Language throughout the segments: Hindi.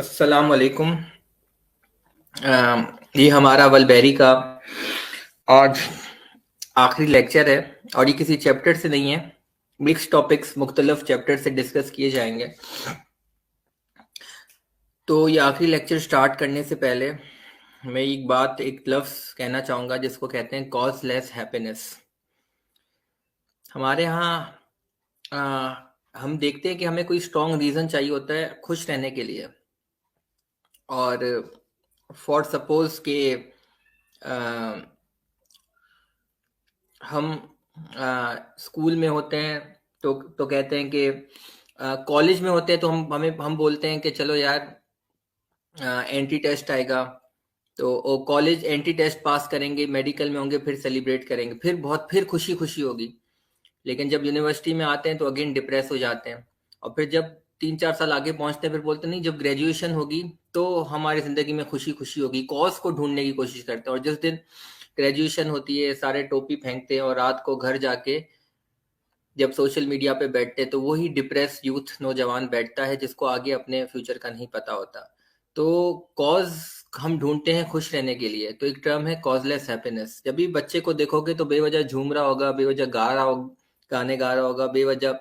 अस्सलाम वालेकुम। ये हमारा वलबेरी का आज आखिरी लेक्चर है और ये किसी चैप्टर से नहीं है। मिक्स टॉपिक्स मुख्तलिफ चैप्टर से डिस्कस किए जाएंगे। तो ये आखिरी लेक्चर स्टार्ट करने से पहले मैं एक लफ्ज़ कहना चाहूँगा जिसको कहते हैं कॉजलेस हैप्पीनेस। हमारे यहाँ हम देखते हैं कि हमें कोई स्ट्रॉन्ग रीज़न चाहिए होता है खुश रहने के लिए। और फॉर सपोज के हम स्कूल में होते हैं तो कहते हैं कि कॉलेज में होते हैं तो हम बोलते हैं कि चलो यार एंट्री टेस्ट आएगा तो कॉलेज एंट्री टेस्ट पास करेंगे, मेडिकल में होंगे, फिर सेलिब्रेट करेंगे, फिर खुशी खुशी होगी। लेकिन जब यूनिवर्सिटी में आते हैं तो अगेन डिप्रेस हो जाते हैं। और फिर जब 3-4 साल आगे पहुंचते हैं फिर बोलते नहीं, जब ग्रेजुएशन होगी तो हमारी जिंदगी में खुशी खुशी होगी। कॉज को ढूंढने की कोशिश करते हैं और जिस दिन ग्रेजुएशन होती है सारे टोपी फेंकते हैं और रात को घर जाके जब सोशल मीडिया पे बैठते हैं तो वही डिप्रेस यूथ नौजवान बैठता है जिसको आगे अपने फ्यूचर का नहीं पता होता। तो कॉज हम ढूंढते हैं खुश रहने के लिए, तो एक टर्म है कॉजलेस हैप्पीनेस। जब भी बच्चे को देखोगे तो बेवजह झूम रहा होगा, बेवजह गाने गा रहा होगा, बेवजह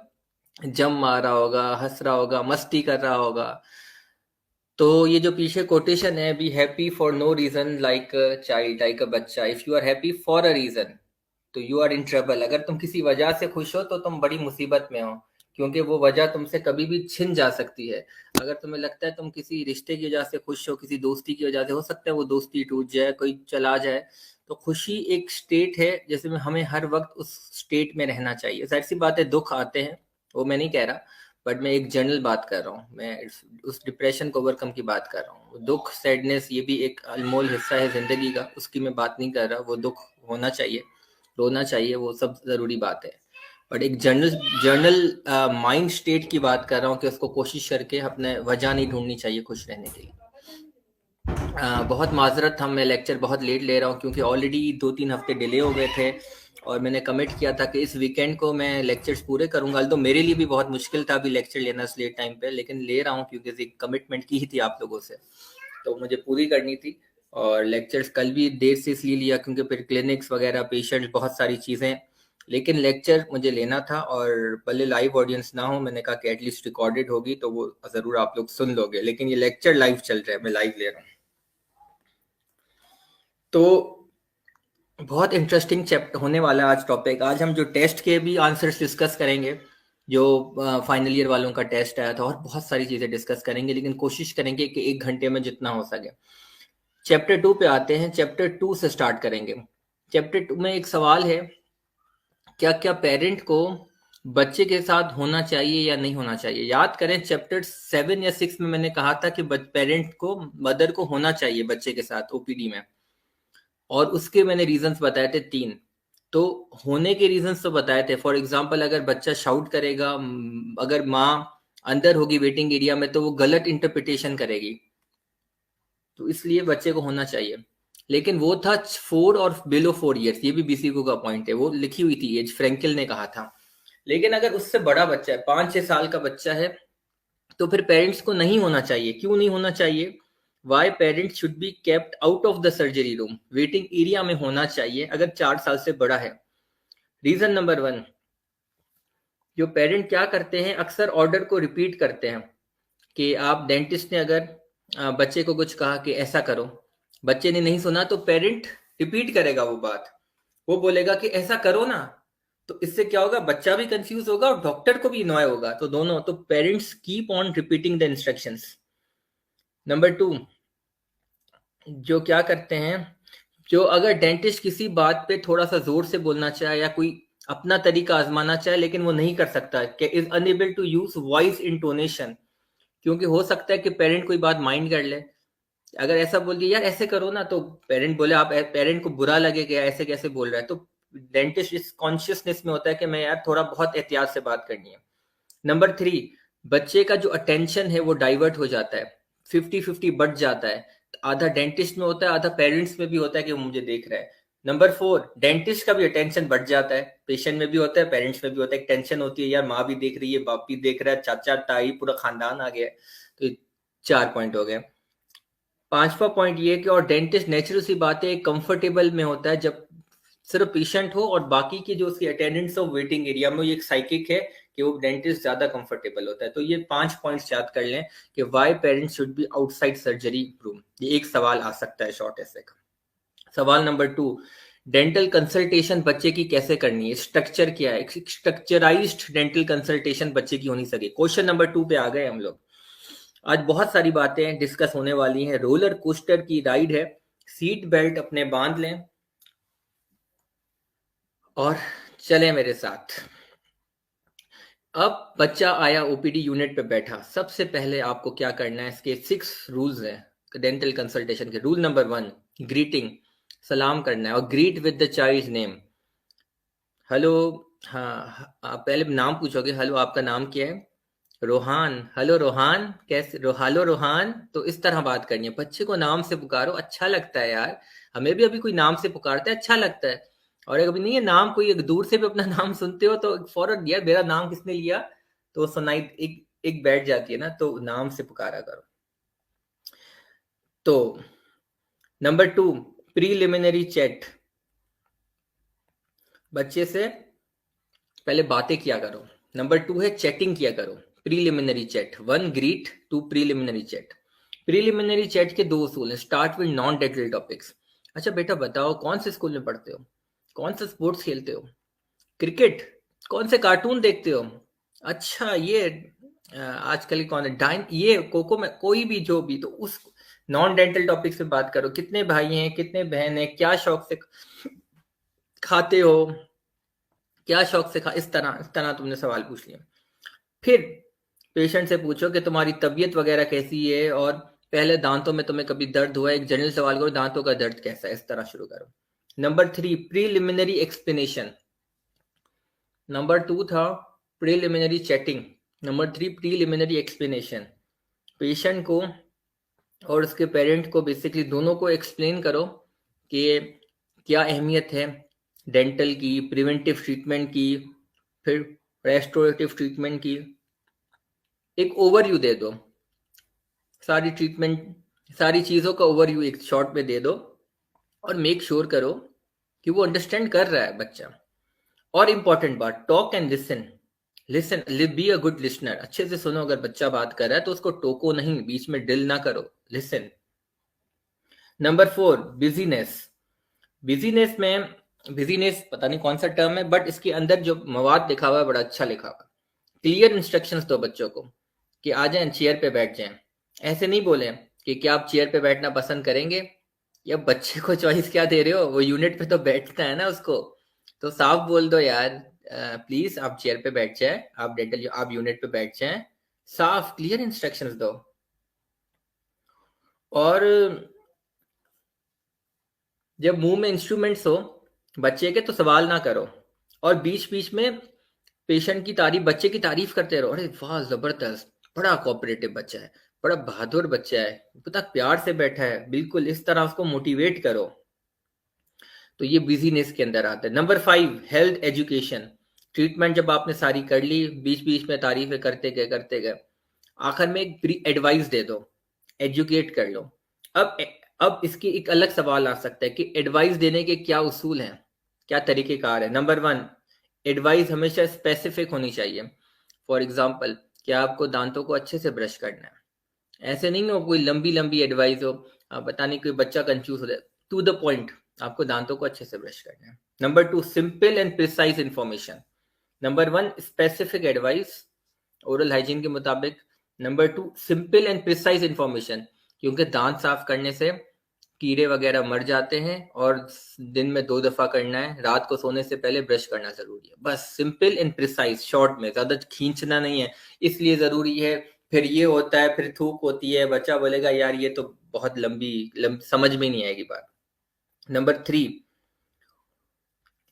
जम मार रहा होगा, हंस रहा होगा, मस्ती कर रहा होगा। तो ये जो पीछे कोटेशन है, be happy for no reason like child, like a बच्चा, if you are happy for a reason तो यू आर इन ट्रबल। अगर तुम किसी वजह से खुश हो तो तुम बड़ी मुसीबत में हो, क्योंकि वो वजह तुमसे कभी भी छिन जा सकती है। अगर तुम्हें लगता है तुम किसी रिश्ते की वजह से खुश हो, किसी दोस्ती की वजह से, हो सकता है वो दोस्ती टूट जाए, कोई चला जाए, तो खुशी एक स्टेट है जैसे में हमें हर वक्त उस स्टेट में रहना चाहिए। जाहिर सी बात है दुख आते हैं, वो मैं नहीं कह रहा, बट मैं एक जनरल बात कर रहा हूँ। मैं उस डिप्रेशन को ओवरकम की बात कर रहा हूँ। दुख, सैडनेस, ये भी एक अनमोल हिस्सा है जिंदगी का, उसकी मैं बात नहीं कर रहा। वो दुख होना चाहिए, रोना चाहिए, वो सब जरूरी बात है। बट एक जर्नल माइंड स्टेट की बात कर रहा हूँ कि उसको कोशिश करके अपने वजह नहीं ढूंढनी चाहिए खुश रहने के लिए। बहुत माजरत था, मैं लेक्चर बहुत लेट ले रहा हूँ क्योंकि ऑलरेडी 2-3 हफ्ते डिले हो गए थे और मैंने कमिट किया था कि इस वीकेंड को मैं लेक्चर्स पूरे करूंगा। तो मेरे लिए भी बहुत मुश्किल था अभी लेक्चर लेना इस लेट टाइम पे, लेकिन ले रहा हूँ क्योंकि कमिटमेंट की ही थी आप लोगों से, तो मुझे पूरी करनी थी। और लेक्चर्स कल भी देर से इसलिए लिया क्योंकि फिर क्लिनिक्स वगैरह, पेशेंट्स, बहुत सारी चीज़ें, लेकिन लेक्चर मुझे लेना था। और भले लाइव ऑडियंस ना हो, मैंने कहा कि एटलीस्ट रिकॉर्डेड होगी तो वो ज़रूर आप लोग सुन लोगे, लेकिन ये लेक्चर लाइव चल रहा है, मैं लाइव ले रहा हूँ। तो बहुत इंटरेस्टिंग चैप्टर होने वाला है आज टॉपिक। आज हम जो टेस्ट के भी आंसर्स डिस्कस करेंगे, जो फाइनल ईयर वालों का टेस्ट आया था, और बहुत सारी चीज़ें डिस्कस करेंगे, लेकिन कोशिश करेंगे कि 1 घंटे में जितना हो सके। चैप्टर 2 पे आते हैं, चैप्टर 2 से स्टार्ट करेंगे। चैप्टर 2 में एक सवाल है, क्या क्या पेरेंट को बच्चे के साथ होना चाहिए या नहीं होना चाहिए। याद करें चैप्टर 7 या 6 में मैंने कहा था कि पेरेंट को, मदर को होना चाहिए बच्चे के साथ ओपीडी में, और उसके मैंने रीजंस बताए थे 3। तो होने के रीजंस तो बताए थे, फॉर एग्जांपल अगर बच्चा शाउट करेगा, अगर माँ अंदर होगी वेटिंग एरिया में तो वो गलत इंटरप्रिटेशन करेगी, तो इसलिए बच्चे को होना चाहिए। लेकिन वो था 4 और बिलो 4 ईयर्स, ये भी बीसीको का पॉइंट है, वो लिखी हुई थी एज, फ्रेंकिल ने कहा था। लेकिन अगर उससे बड़ा बच्चा है, 5-6 साल का बच्चा है, तो फिर पेरेंट्स को नहीं होना चाहिए। क्यों नहीं होना चाहिए? Why parents should be kept out of the surgery room, waiting area में होना चाहिए अगर 4 साल से बड़ा है। रीजन नंबर 1, जो पेरेंट क्या करते हैं, अक्सर ऑर्डर को रिपीट करते हैं कि आप, डेंटिस्ट ने अगर बच्चे को कुछ कहा कि ऐसा करो, बच्चे ने नहीं सुना तो पेरेंट रिपीट करेगा वो बात, वो बोलेगा कि ऐसा करो ना। तो इससे क्या होगा, बच्चा भी कंफ्यूज होगा और डॉक्टर को भी इनॉय होगा, तो दोनों। तो parents keep on repeating the instructions. Number 2, जो क्या करते हैं, जो अगर डेंटिस्ट किसी बात पे थोड़ा सा जोर से बोलना चाहे या कोई अपना तरीका आजमाना चाहे लेकिन वो नहीं कर सकता, is unable to use voice intonation, क्योंकि हो सकता है कि पेरेंट कोई बात माइंड कर ले। अगर ऐसा बोल दिया यार ऐसे करो ना, तो पेरेंट बोले, आप, पेरेंट को बुरा लगेगा ऐसे कैसे बोल रहा है, तो डेंटिस्ट इस कॉन्शियसनेस में होता है कि मैं यार थोड़ा बहुत एहतियात से बात करनी है। नंबर 3, बच्चे का जो अटेंशन है वो डाइवर्ट हो जाता है, 50-50 बढ़ जाता है। आधा डेंटिस्ट में होता है, आधा पेरेंट्स में भी होता है कि वो मुझे देख रहा है। नंबर 4, डेंटिस्ट का भी अटेंशन बढ़ जाता है, पेशेंट में भी होता है, पेरेंट्स में भी होता है। टेंशन होती है यार, माँ भी देख रही है, बाप भी देख रहा है, चाचा ताई पूरा खानदान आ गया है, तो 4 पॉइंट हो गए। 5वां पॉइंट ये कि और डेंटिस्ट नेचुरल सी बात है कंफर्टेबल में होता है जब सिर्फ पेशेंट हो और बाकी की जो उसकी अटेंडेंट्स हो वेटिंग एरिया में, ये एक साइकिक है कि वो डेंटिस्ट ज्यादा कंफर्टेबल होता है। तो ये 5 पॉइंट्स याद कर लें कि why parents should B outside surgery room. ये एक सवाल आ सकता है शॉर्ट ऐसे का। सवाल नंबर 2, डेंटल कंसल्टेशन बच्चे की कैसे करनी है, स्ट्रक्चर क्या है। स्ट्रक्चराइज्ड डेंटल कंसल्टेशन बच्चे की होनी चाहिए। क्वेश्चन नंबर 2 पे आ गए हम लोग। आज बहुत सारी बातें डिस्कस होने वाली हैं। रोलर कोस्टर की राइड है, सीट बेल्ट अपने बांध लें और चले मेरे साथ। अब बच्चा आया ओपीडी यूनिट पे बैठा, सबसे पहले आपको क्या करना है, इसके 6 रूल्स हैं डेंटल कंसल्टेशन के। रूल नंबर 1, ग्रीटिंग, सलाम करना है और greet with the child name. Hello, हाँ आप पहले नाम पूछोगे, हेलो आपका नाम क्या है, रोहान, हेलो रोहान, कैसे हेलो रोहान। तो इस तरह बात करनी है, बच्चे को नाम से पुकारो, अच्छा लगता है यार। हमें भी अभी कोई नाम से पुकारता है, अच्छा लगता है। और अभी नहीं है नाम, कोई दूर से भी अपना नाम सुनते हो तो फौरन यार मेरा नाम किसने लिया, तो सुनाई एक एक बैठ जाती है ना, तो नाम से पुकारा करो। तो नंबर 2, प्रीलिमिनरी चैट, बच्चे से पहले बातें किया करो। नंबर 2 है चैटिंग किया करो, preliminary chat. 1 greet, 2 preliminary chat. Preliminary chat के 2 उसूल हैं। Start with non Dettol topics. अच्छा बेटा बताओ कौन से स्कूल में पढ़ते हो, कौन सा स्पोर्ट्स खेलते हो, क्रिकेट, कौन से कार्टून देखते हो। अच्छा ये आजकल कौन है डाइन, ये कोको में कोई भी जो भी, तो उस नॉन डेंटल टॉपिक से बात करो। कितने भाई हैं, कितने बहन हैं, क्या शौक से खाते हो, क्या शौक से खा, इस तरह तुमने सवाल पूछ लिया। फिर पेशेंट से पूछो कि तुम्हारी तबीयत वगैरह कैसी है और पहले दांतों में तुम्हें कभी दर्द हुआ है, एक जनरल सवाल करो, दांतों का दर्द कैसा है, इस तरह शुरू करो। Number 3, preliminary explanation. नंबर 2 था preliminary chatting, number 3 preliminary explanation. Patient को और उसके पेरेंट को बेसिकली दोनों को एक्सप्लेन करो कि क्या अहमियत है डेंटल की, प्रिवेंटिव ट्रीटमेंट की, फिर रेस्टोरेटिव ट्रीटमेंट की। एक ओवरव्यू दे दो, सारी ट्रीटमेंट, सारी चीज़ों का ओवरव्यू एक शॉर्ट में दे दो और मेक श्योर करो कि वो अंडरस्टैंड कर रहा है बच्चा। और इम्पॉर्टेंट बात, talk and listen. Listen, be a good listener, अच्छे से सुनो। अगर बच्चा बात कर रहा है तो उसको टोको नहीं, बीच में डिल ना करो, लिसन। Number 4, business. बिजीनेस में, बिजीनेस पता नहीं कौन सा टर्म है, बट इसके अंदर जो मवाद लिखा हुआ है बड़ा अच्छा लिखा हुआ है। क्लियर इंस्ट्रक्शंस दो बच्चों को कि आ जाएं चेयर पे बैठ जाएं। ऐसे नहीं बोले कि क्या आप चेयर पे बैठना पसंद करेंगे, या बच्चे को चॉइस क्या दे रहे हो, वो यूनिट पे तो बैठता है ना उसको। तो साफ बोल दो यार, प्लीज आप चेयर पे बैठ जाए, आप डेंटल आप यूनिट पे बैठ जाए। साफ क्लियर इंस्ट्रक्शंस दो। और जब मुंह में इंस्ट्रूमेंट्स हो बच्चे के तो सवाल ना करो, और बीच बीच में पेशेंट की तारीफ, बच्चे की तारीफ करते रहो, अरे वाह जबरदस्त, बड़ा कोऑपरेटिव बच्चा है, बड़ा बहादुर बच्चा है, पता प्यार से बैठा है, बिल्कुल इस तरह उसको मोटिवेट करो। तो ये बिजीनेस के अंदर आता है। Number 5, health education. ट्रीटमेंट जब आपने सारी कर ली, बीच बीच में तारीफें करते गए, आखिर में एक प्री एडवाइस दे दो, एजुकेट कर लो। अब इसकी एक अलग सवाल आ सकता है कि एडवाइस देने के क्या उसूल हैं, क्या तरीकेकार है। नंबर 1, एडवाइस हमेशा स्पेसिफिक होनी चाहिए। फॉर एग्जाम्पल, क्या आपको दांतों को अच्छे से ब्रश करना है, ऐसे नहीं हो कोई लंबी लंबी एडवाइस हो, पता नहीं कोई बच्चा कंफ्यूज हो जाए। टू द पॉइंट, आपको दांतों को अच्छे से ब्रश करना है। Number 2, simple and precise information. Number 1, specific advice oral hygiene के मुताबिक। Number 2, simple and precise information, क्योंकि दांत साफ करने से कीड़े वगैरह मर जाते हैं और दिन में 2 दफा करना है, रात को सोने से पहले ब्रश करना जरूरी है। बस सिंपल एंड प्रिसाइज, शॉर्ट में, ज्यादा खींचना नहीं है, इसलिए जरूरी है। फिर ये होता है, फिर थूक होती है, बच्चा बोलेगा यार ये तो बहुत लंबी समझ में नहीं आएगी बात। नंबर 3,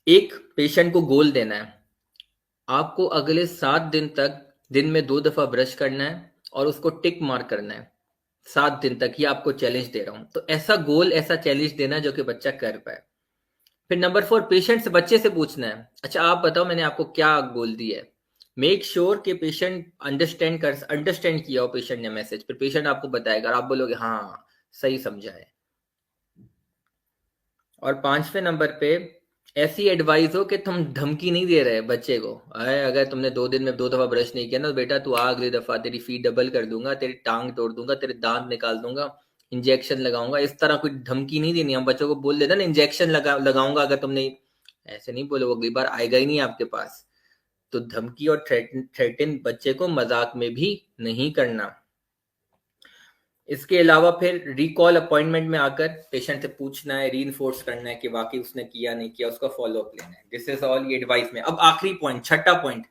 एक पेशेंट को गोल देना है, आपको अगले 7 दिन तक दिन में 2 दफा ब्रश करना है और उसको टिक मार्क करना है 7 दिन तक। ये आपको चैलेंज दे रहा हूं, तो ऐसा गोल, ऐसा चैलेंज देना जो कि बच्चा कर पाए। फिर नंबर 4, पेशेंट से, बच्चे से पूछना है, अच्छा आप बताओ मैंने आपको क्या गोल दिया है, मेक श्योर कि पेशेंट अंडरस्टैंड किया हो पेशेंट ने मैसेज, फिर पेशेंट आपको बताएगा और आप बोलोगे हाँ सही समझा है। और 5वें नंबर पे ऐसी एडवाइस हो कि तुम धमकी नहीं दे रहे बच्चे को, अगर तुमने 2 दिन में 2 दफा ब्रश नहीं किया ना तो बेटा तू आ अगली दफा तेरी फी डबल कर दूंगा, तेरी टांग तोड़ दूंगा, तेरे दांत निकाल दूंगा, इंजेक्शन लगाऊंगा। इस तरह कोई धमकी नहीं देनी। हम बच्चों को बोल देना ना इंजेक्शन लगाऊंगा अगर तुमने, ऐसे नहीं बोले, वो अगली बार आएगा ही नहीं आपके पास। तो धमकी और थ्रेटन बच्चे को मजाक में भी नहीं करना। इसके अलावा फिर रिकॉल अपॉइंटमेंट में आकर पेशेंट से पूछना है, रीइंफोर्स करना है कि वाकई उसने किया नहीं किया, उसका फॉलो अप लेना है। दिस इज ऑल ये एडवाइस में। अब आखिरी पॉइंट, छठा पॉइंट,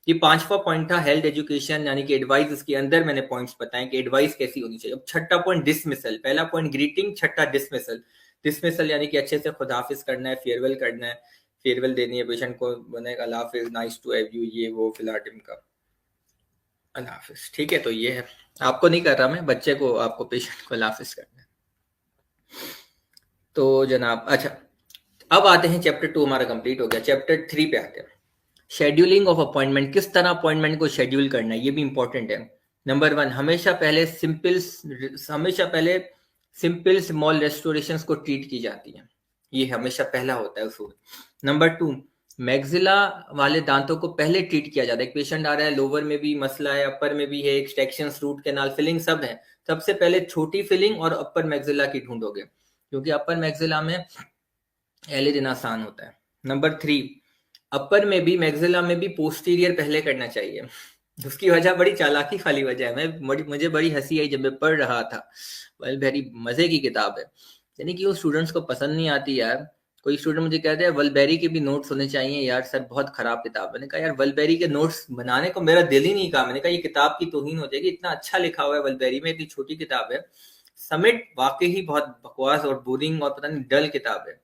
ये 5वां पॉइंट था हेल्थ एजुकेशन यानी कि एडवाइस। इसके अंदर मैंने पॉइंट्स बताए कि एडवाइस कैसी होनी चाहिए। अब छठा पॉइंट डिसमिसल। पहला पॉइंट ग्रीटिंग, छठा डिसमिसल। डिसमिसल यानी कि अच्छे से खुदाफिज करना है, फेयरवेल करना है, फेयरवेल देनी है पेशेंट को, बोलने का अल्लाह हाफिज, नाइस टू हैव यू, ये वो फिलाटिम का अल्लाह हाफिज। ठीक है, तो ये है, आपको नहीं कर रहा मैं, बच्चे को, आपको पेशेंट को अल्लाह हाफिज करना है। तो जनाब अच्छा, अब आते हैं चैप्टर 2 हमारा कंप्लीट हो गया। चैप्टर 3 पे आते हैं, शेड्यूलिंग ऑफ अपॉइंटमेंट। किस तरह अपॉइंटमेंट को शेड्यूल करना है, ये भी इंपॉर्टेंट है। नंबर 1, हमेशा पहले सिंपल स्मॉल रेस्टोरेशन को ट्रीट की जाती है, ये हमेशा पहला होता है उसूल। नंबर 2, मैक्सिला वाले दांतों को पहले ट्रीट किया जाता है। एक पेशेंट आ रहा है, लोअर में भी मसला है, अपर में भी है, एक्सट्रैक्शन, रूट कैनाल, फिलिंग सब है, सबसे पहले छोटी फिलिंग और अपर मैक्सिला की ढूंढोगे, क्योंकि अपर मैक्सिला में एले देना आसान होता है। नंबर 3, अपर में भी मैक्सिला में भी पोस्टीरियर पहले करना चाहिए। उसकी वजह बड़ी चालाकी वाली वजह है, मुझे बड़ी हंसी आई जब मैं पढ़ रहा था, वेरी मजे की किताब है, यानी कि वो स्टूडेंट्स को पसंद नहीं आती यार। कोई स्टूडेंट मुझे कहते हैं वल्बेरी के भी नोट्स होने चाहिए यार सर, बहुत खराब किताब। मैंने कहा यार वल्बेरी के नोट्स बनाने को मेरा दिल ही नहीं कहा, मैंने कहा ये किताब की तौहीन हो जाएगी, इतना अच्छा लिखा हुआ है वल्बेरी में, इतनी छोटी किताब है। समिट वाकई ही बहुत बकवास और बोरिंग और पता नहीं डल किताब है,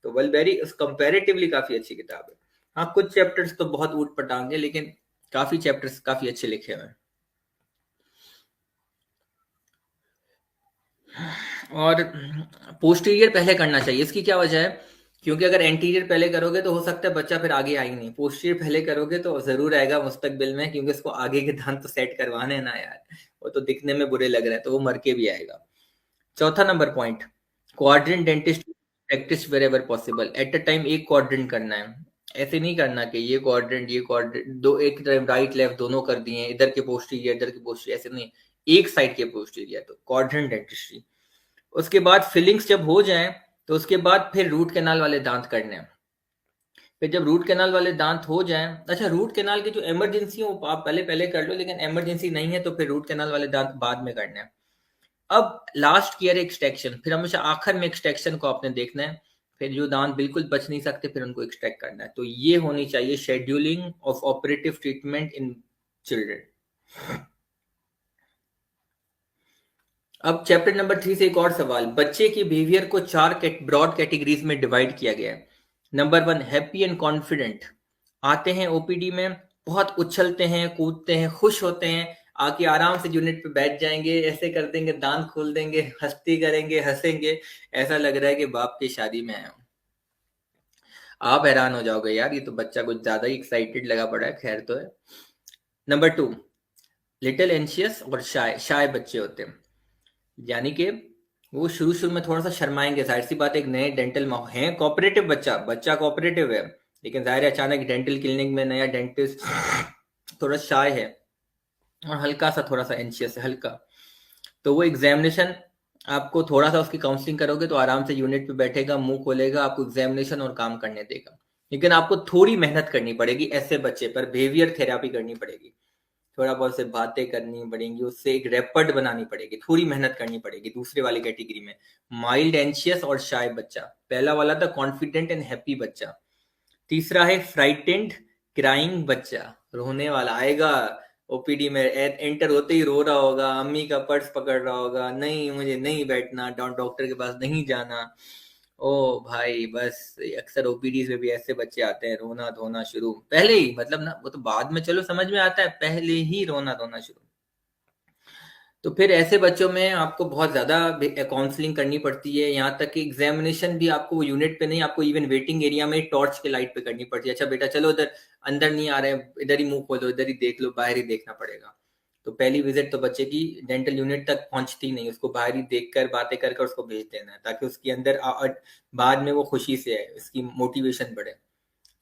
तो वल्बेरी कंपैरेटिवली काफी अच्छी किताब है। हाँ कुछ चैप्टर्स तो बहुत ऊट पटांग है, लेकिन काफी चैप्टर्स काफी अच्छे लिखे हुए हैं। और पोस्टीरियर पहले करना चाहिए, इसकी क्या वजह है, क्योंकि अगर एंटीरियर पहले करोगे तो हो सकता है बच्चा फिर आगे आई नहीं, पोस्टीरियर पहले करोगे तो जरूर आएगा मुस्तकबिल में, क्योंकि उसको आगे के दांत तो सेट करवाने हैं ना यार, वो तो दिखने में बुरे लग रहे हैं तो वो मर के भी आएगा। चौथा number point, quadrant dentist practice wherever possible. At a time एक क्वाड्रेंट करना है, ऐसे नहीं करना कि ये क्वाड्रेंट दो एक टाइम राइट लेफ्ट दोनों कर दिए, इधर के पोस्टीरियर इधर के पोस्टीरियर, ऐसे नहीं, एक साइड के पोस्टीरियर, तो क्वाड्रेंट डेंटिस्ट्री। उसके बाद फिलिंग्स जब हो जाए तो उसके बाद फिर रूट कैनाल वाले दांत करने हैं। फिर जब रूट कैनाल वाले दांत हो जाएं, अच्छा रूट कैनाल की जो इमरजेंसी हो आप पहले पहले कर लो, लेकिन इमरजेंसी नहीं है तो फिर रूट कैनाल वाले दांत बाद में करने हैं। अब लास्ट ईयर एक्सट्रैक्शन, फिर हमेशा आखिर में एक्सट्रैक्शन को आपने देखना है, फिर जो दांत बिल्कुल बच नहीं सकते फिर उनको एक्सट्रैक्ट करना है। तो ये होनी चाहिए scheduling of operative treatment in children. अब चैप्टर नंबर 3 से एक और सवाल, बच्चे की बिहेवियर को 4 ब्रॉड कैटेगरीज में डिवाइड किया गया है। Number 1, happy and confident. आते हैं ओपीडी में, बहुत उछलते हैं, कूदते हैं, खुश होते हैं, आके आराम से यूनिट पे बैठ जाएंगे, ऐसे कर देंगे, दांत खोल देंगे, हंसती करेंगे, हंसेंगे, ऐसा लग रहा है कि बाप की शादी में आया हूं। आप हैरान हो जाओगे यार, ये तो बच्चा कुछ ज्यादा ही एक्साइटेड लगा पड़ा है, खैर तो है। नंबर 2, लिटिल एंशियस और शाय बच्चे होते हैं, यानी कि वो शुरू शुरू में थोड़ा सा शर्माएंगे, जाहिर सी बात, एक नए डेंटल है, कोऑपरेटिव बच्चा कोऑपरेटिव है, लेकिन जाहिर है अचानक डेंटल क्लिनिक में नया डेंटिस्ट, थोड़ा शाय है और हल्का सा थोड़ा सा एंशियस है, हल्का। तो वो एग्जामिनेशन, आपको थोड़ा सा उसकी काउंसलिंग करोगे तो आराम से यूनिट पे बैठेगा, मुंह खोलेगा, आपको एग्जामिनेशन और काम करने देगा, लेकिन आपको थोड़ी मेहनत करनी पड़ेगी ऐसे बच्चे पर, बिहेवियर थेरापी करनी पड़ेगी, थोड़ा बहुत से बातें करनी पड़ेंगी, उससे एक रैपर्ड बनानी पड़ेगी, थोड़ी मेहनत करनी पड़ेगी। दूसरे वाली कैटेगरी में माइल्ड एंशियस और शाय बच्चा, पहला वाला था कॉन्फिडेंट एंड हैप्पी बच्चा, तीसरा है फ्राइटेंड क्राइंग बच्चा, रोने वाला आएगा ओपीडी में, एंटर होते ही रो रहा होगा, अम्मी का पर्स पकड़ रहा होगा, नहीं मुझे नहीं बैठना, डॉक्टर के पास नहीं जाना। ओ भाई बस, अक्सर ओपीडी में भी ऐसे बच्चे आते हैं, रोना धोना शुरू पहले ही, मतलब ना वो तो बाद में चलो समझ में आता है, पहले ही रोना धोना शुरू। तो फिर ऐसे बच्चों में आपको बहुत ज़्यादा काउंसलिंग करनी पड़ती है, यहाँ तक कि एग्जामिनेशन भी आपको यूनिट पे नहीं, आपको इवन वेटिंग एरिया में टॉर्च के लाइट पे करनी पड़ती है। अच्छा बेटा चलो इधर, अंदर नहीं आ रहे हैं, इधर ही मुंह खोलो, इधर ही देख लो, बाहर ही देखना पड़ेगा। तो पहली विजिट तो बच्चे की डेंटल यूनिट तक पहुंचती नहीं, उसको बाहर ही देख कर बातें कर उसको भेज देना है, ताकि उसके अंदर बाद में वो खुशी से है, उसकी मोटिवेशन बढ़े।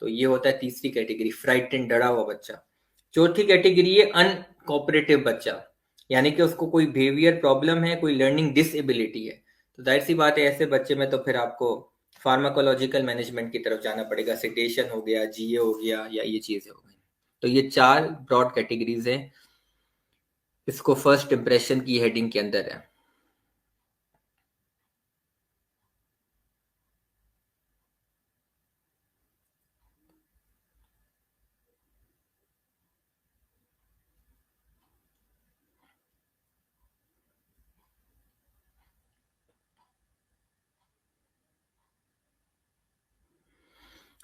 तो ये होता है तीसरी कैटेगरी, फ्राइटेंड, डरा हुआ बच्चा। चौथी कैटेगरी है अनकोऑपरेटिव बच्चा, यानी कि उसको कोई बिहेवियर प्रॉब्लम है, कोई लर्निंग डिसएबिलिटी है। तो जाहिर सी बात है ऐसे बच्चे में तो फिर आपको फार्माकोलॉजिकल मैनेजमेंट की तरफ जाना पड़ेगा, सेडेशन हो गया, जीए हो गया, या ये चीजें हो गई। तो ये 4 ब्रॉड कैटेगरीज हैं, इसको फर्स्ट इंप्रेशन की हेडिंग के अंदर है।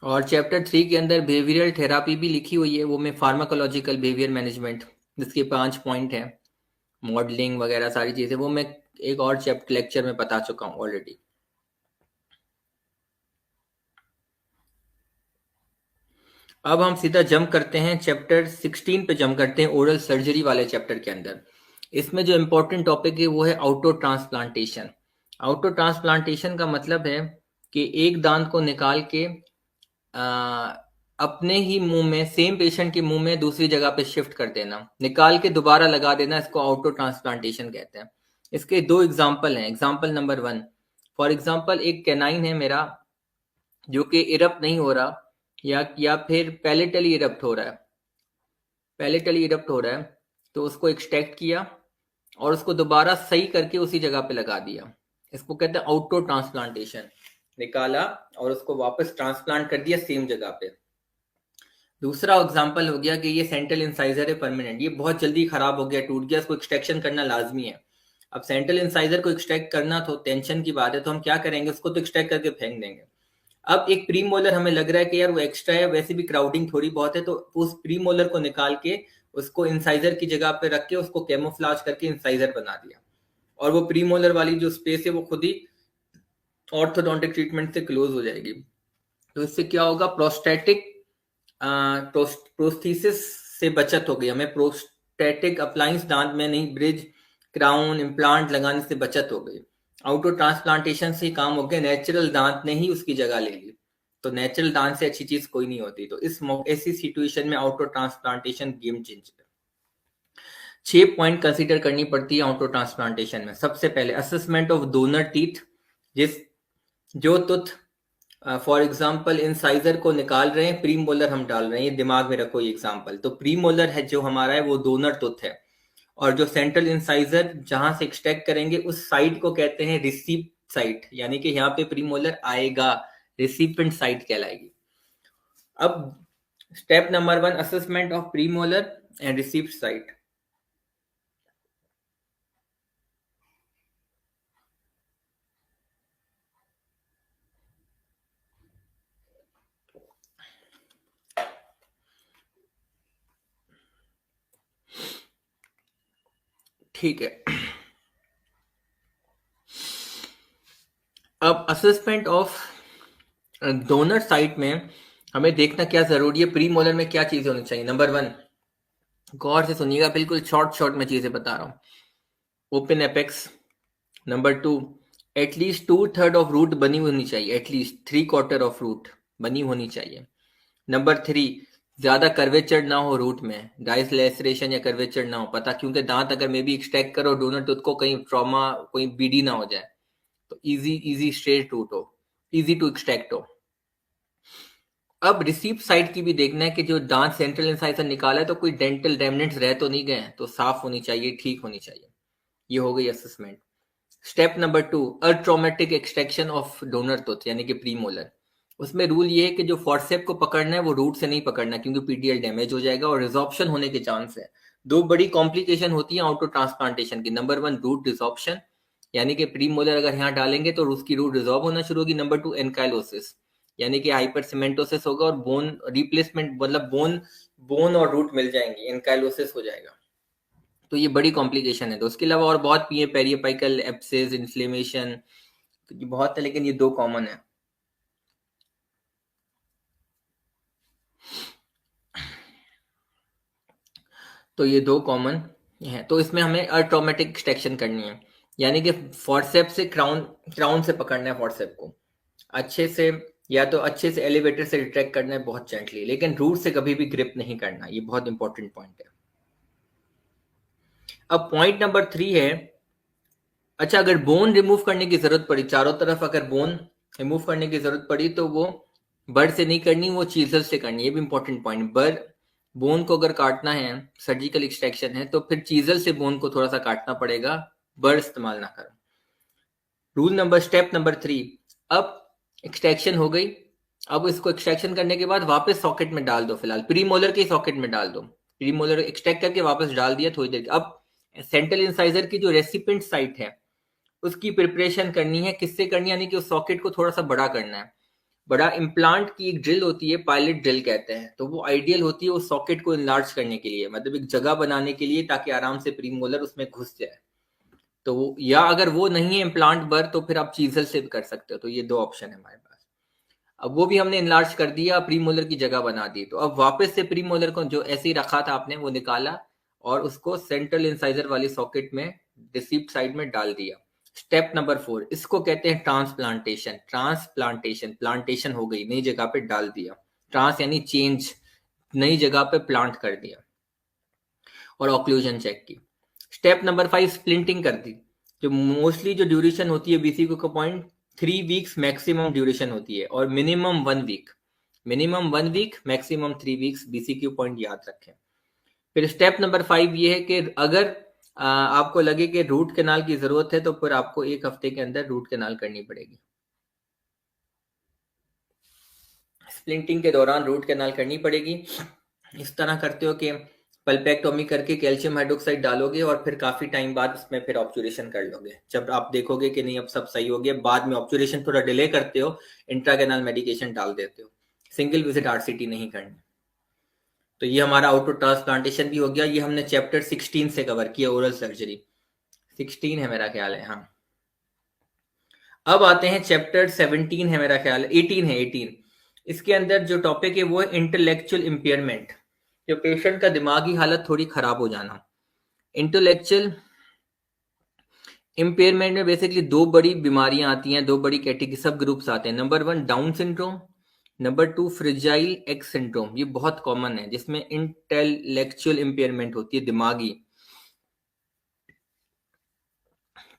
और चैप्टर 3 के अंदर बिहेवियरल थेरापी भी लिखी हुई है, वो में फार्माकोलॉजिकल बिहेवियर मैनेजमेंट, जिसके 5 पॉइंट हैं, मॉडलिंग वगैरह सारी चीजें, वो मैं एक और चैप्टर लेक्चर में बता चुका हूँ ऑलरेडी। अब हम सीधा जंप करते हैं चैप्टर 16 पे, जंप करते हैं ओरल सर्जरी वाले चैप्टर के अंदर। इसमें जो इम्पोर्टेंट टॉपिक है वो है आउटो ट्रांसप्लांटेशन। आउटो ट्रांसप्लांटेशन का मतलब है कि एक दांत को निकाल के अपने ही मुंह में, सेम पेशेंट के मुंह में दूसरी जगह पे शिफ्ट कर देना, निकाल के दोबारा लगा देना, इसको आउटो ट्रांसप्लांटेशन कहते हैं। इसके 2 एग्जाम्पल हैं। एग्जाम्पल नंबर 1, फॉर एग्जाम्पल एक कैनाइन है मेरा जो कि इरप्ट नहीं हो रहा, या फिर पैलेटली इरप्ट हो रहा है, पैलेटली इरप्ट हो रहा है, तो उसको एक्सट्रैक्ट किया और उसको दोबारा सही करके उसी जगह पे लगा दिया, इसको कहते हैं आउटो ट्रांसप्लांटेशन। निकाला और उसको वापस ट्रांसप्लांट कर दिया सेम जगह पे। दूसरा एग्जांपल हो गया कि ये सेंट्रल इंसाइजर है परमानेंट, ये बहुत जल्दी खराब हो गया, टूट गया, इसको एक्सट्रैक्शन करना लाजमी है। अब सेंट्रल इंसाइजर को एक्सट्रैक्ट करना तो टेंशन की बात है, तो हम क्या करेंगे, उसको तो एक्सट्रैक्ट करके फेंक देंगे। अब एक प्रीमोलर हमें लग रहा है कि यार वो एक्स्ट्रा है, वैसे भी क्राउडिंग थोड़ी बहुत है, तो उस प्रीमोलर को निकाल के उसको इंसाइजर की जगह पे रख के उसको कैमोफ्लाज करके इंसाइजर बना दिया, और वो प्रीमोलर वाली जो स्पेस है वो खुद ही ऑर्थोडोंटिक ट्रीटमेंट से क्लोज हो जाएगी। तो इससे क्या होगा, प्रोस्थेटिक प्रोस्थेसिस से बचत हो गई, हमें प्रोस्थेटिक अप्लायंस दांत में नहीं, ब्रिज, क्राउन, इम्प्लांट लगाने से बचत हो गई। आउटो ट्रांसप्लांटेशन से काम हो गया, नेचुरल दांत ने ही उसकी जगह ले ली। तो नेचुरल दांत से अच्छी चीज कोई नहीं होती। तो इस ऐसी सिचुएशन में auto transplantation game changer. 6 point consider करनी पड़ती है आउटो ट्रांसप्लांटेशन में। सबसे पहले असेसमेंट ऑफ डोनर टीथ, जिस जो टूथ फॉर एग्जाम्पल इंसाइजर को निकाल रहे हैं, प्रीमोलर हम डाल रहे हैं, ये दिमाग में रखो ये एग्जाम्पल। तो प्रीमोलर है जो हमारा है वो डोनर टूथ है, और जो सेंट्रल इंसाइजर जहां से एक्सट्रैक्ट करेंगे उस साइड को कहते हैं रिसीप्ट साइट, यानी कि यहाँ पे प्रीमोलर आएगा, रिसिपेंट साइट कहलाएगी। अब step number 1, assessment of premolar and recipient site. ठीक है, अब असेसमेंट ऑफ डोनर साइट में हमें देखना क्या जरूरी है, प्री मोलर में क्या चीजें होनी चाहिए। नंबर 1, गौर से सुनिएगा, बिल्कुल शॉर्ट में चीजें बता रहा हूँ। Open apex. Number 2, at least 2/3 of root बनी होनी चाहिए, एटलीस्ट 3/4 ऑफ रूट बनी होनी चाहिए। नंबर 3, ज्यादा कर्वेचर ना हो रूट में, डाइस लेसरेशन या कर्वेचर ना हो, पता क्योंकि दांत अगर मे बी एक्सट्रैक्ट करो डोनर टूथ को, कहीं ट्रॉमा, कोई बीडी ना हो जाए, तो इजी स्ट्रेट रूट हो, इजी टू एक्सट्रैक्ट हो। अब रिसीप्ट साइड की भी देखना है कि जो दांत सेंट्रल इंसाइजर निकाला है तो कोई डेंटल रेमनेंट्स रह तो नहीं गए, तो साफ होनी चाहिए, ठीक होनी चाहिए। ये हो गई assessment. Step number 2, atraumatic extraction of donor tooth, यानी कि प्रीमोलर। उसमें रूल ये है कि जो फॉर्सेप को पकड़ना है वो रूट से नहीं पकड़ना, क्योंकि पीडीएल डैमेज हो जाएगा और रिजॉर्प्शन होने के चांस है। 2 बड़ी कॉम्प्लिकेशन होती है आउटो ट्रांसप्लांटेशन की। नंबर 1, रूट डिसॉर्प्शन, यानी कि प्रीमोलर अगर यहाँ डालेंगे तो उसकी रूट रिजॉर्व होना शुरू होगी। नंबर 2, एनकाइलोसिस, यानी कि हाइपर सीमेंटोसिस होगा और बोन रिप्लेसमेंट, मतलब बोन और रूट मिल जाएंगी, एनकाइलोसिस हो जाएगा। तो ये बड़ी कॉम्प्लिकेशन है। तो उसके अलावा और बहुत भी है, पेरियपाइकल एब्सेस, इन्फ्लेमेशन, तो ये बहुत है, लेकिन ये 2 कॉमन है। तो ये 2 कॉमन है। तो इसमें हमें अट्रॉमेटिक एक्सट्रैक्शन करनी है, यानी कि फॉर्सेप्स से क्राउन से पकड़ना है फॉर्सेप को अच्छे से, या तो अच्छे से एलिवेटर से रिट्रैक्ट करना है बहुत जेंटली, लेकिन रूट से कभी भी ग्रिप नहीं करना। ये बहुत इंपॉर्टेंट पॉइंट है। अब पॉइंट नंबर 3 है, अच्छा अगर बोन रिमूव करने की जरूरत पड़ी, चारों तरफ अगर बोन रिमूव करने की जरूरत पड़ी, तो वो बर्ड से नहीं करनी, वो चीजल से करनी। ये भी इंपॉर्टेंट पॉइंट। बोन को अगर काटना है, सर्जिकल एक्सट्रैक्शन है, तो फिर चीजल से बोन को थोड़ा सा काटना पड़ेगा, बर्ड इस्तेमाल ना करो। स्टेप नंबर 3, अब एक्सट्रैक्शन हो गई। अब इसको एक्सट्रैक्शन करने के बाद वापस सॉकेट में डाल दो, फिलहाल प्रीमोलर के सॉकेट में डाल दो। प्रीमोलर एक्सट्रैक्ट करके वापस डाल दिया थोड़ी देर। अब सेंट्रल इंसाइजर की जो रेसिपिएंट साइट है, उसकी प्रिपरेशन करनी है। किससे करनी है, यानी कि उस सॉकेट को थोड़ा सा बड़ा करना है। बड़ा इम्प्लांट की एक ड्रिल होती है, पायलट ड्रिल कहते हैं, तो वो आइडियल होती है उस सॉकेट को इनलार्ज करने के लिए, मतलब एक जगह बनाने के लिए, ताकि आराम से प्रीमोलर उसमें घुस जाए। तो या अगर वो नहीं है इम्प्लांट बर, तो फिर आप चीजल से भी कर सकते हो। तो ये 2 ऑप्शन है हमारे पास। अब वो भी हमने इनलार्ज कर दिया, प्रीमोलर की जगह बना दी। तो अब वापस से प्रीमोलर को जो ऐसे ही रखा था आपने, वो निकाला और उसको सेंट्रल इंसाइजर वाली सॉकेट में, रिसीप्ट साइड में डाल दिया। स्टेप नंबर 4, इसको कहते हैं ट्रांसप्लांटेशन। प्लांटेशन हो गई, नई जगह पे डाल दिया। ट्रांस यानी चेंज, नई जगह पे प्लांट कर दिया। और ऑक्लूजन चेक की। स्टेप नंबर 5, स्प्लिंटिंग कर दी। जो मोस्टली जो ड्यूरेशन होती है बीसीक्यू का पॉइंट 3 वीक्स मैक्सिमम ड्यूरेशन होती है, और minimum 1 week, maximum 3 weeks BCQ point याद रखें। फिर स्टेप नंबर 5 ये है कि अगर आपको लगे कि रूट कैनाल की जरूरत है, तो फिर आपको 1 हफ्ते के अंदर रूट कैनाल करनी पड़ेगी। स्प्लिंटिंग के दौरान रूट कैनाल करनी पड़ेगी। इस तरह करते हो कि पल्पेक्टोमी करके कैल्शियम हाइड्रोक्साइड डालोगे, और फिर काफी टाइम बाद उसमें फिर ऑब्जर्वेशन कर लोगे। जब आप देखोगे कि नहीं अब सब सही हो गया, बाद में ऑब्जर्वेशन थोड़ा डिले करते हो, इंट्राकैनाल मेडिकेशन डाल देते हो। सिंगल विजिट आरसीटी नहीं करनी। तो ये हमारा आउटो ट्रांसप्लांटेशन भी हो गया। ये हमने चैप्टर 16 से कवर किया, ओरल सर्जरी 16 है मेरा ख्याल है, हाँ। अब आते हैं चैप्टर 17 है मेरा ख्याल, 18 इसके अंदर जो टॉपिक है वो है इंटेलेक्चुअल इम्पेयरमेंट, जो पेशेंट का दिमागी हालत थोड़ी खराब हो जाना। इंटेलेक्चुअल इम्पेयरमेंट में बेसिकली 2 बड़ी बीमारियां आती हैं, 2 बड़ी कैटेगरी सब ग्रुप्स आते हैं। Number 1 down syndrome, number 2 fragile x syndrome. ये बहुत कॉमन है, जिसमें इंटेलेक्चुअल इम्पेयरमेंट होती है, दिमागी।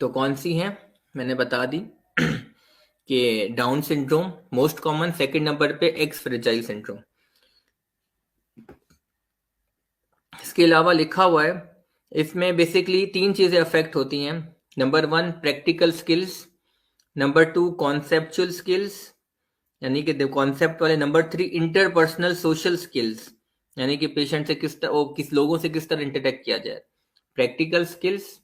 तो कौन सी है मैंने बता दी कि down syndrome most common, second number पे एक्स फ्रेजाइल सिंड्रोम। इसके अलावा लिखा हुआ है इसमें बेसिकली 3 चीजें अफेक्ट होती हैं। Number 1 practical skills, number 2 conceptual skills, यानी कि कॉन्सेप्ट वाले, नंबर 3 इंटरपर्सनल सोशल स्किल्स, यानी कि पेशेंट से किस लोगों से किस तरह इंटरेक्ट किया जाए। प्रैक्टिकल स्किल्स,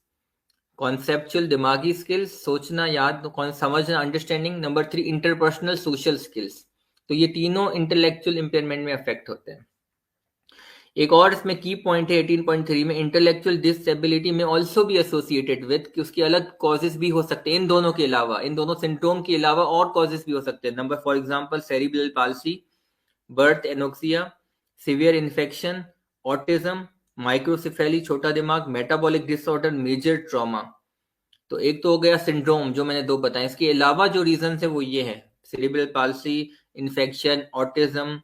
कॉन्सेप्चुअल दिमागी स्किल्स, सोचना, याद, समझना, understanding, number 3 interpersonal social skills. तो ये तीनों इंटेलेक्चुअल इंपेयरमेंट में अफेक्ट होते हैं। एक और इसमें की पॉइंट है 18.3 में, इंटेलेक्चुअल डिसेबिलिटी में ऑल्सो भी एसोसिएटेड विद, कि उसके अलग कॉजेस भी हो सकते हैं, इन दोनों के अलावा, इन दोनों सिम्टोम के अलावा और कॉजेस भी हो सकते हैं। Number for example cerebral palsy, birth anoxia, severe infection, autism, microcephaly छोटा दिमाग, मेटाबॉलिक डिसऑर्डर, मेजर ट्रॉमा। तो एक तो हो गया सिंड्रोम जो मैंने 2 बताए, इसके अलावा जो रीजन है वो ये है, सेरिब्रल पाल्सी, इन्फेक्शन, ऑटिज्म।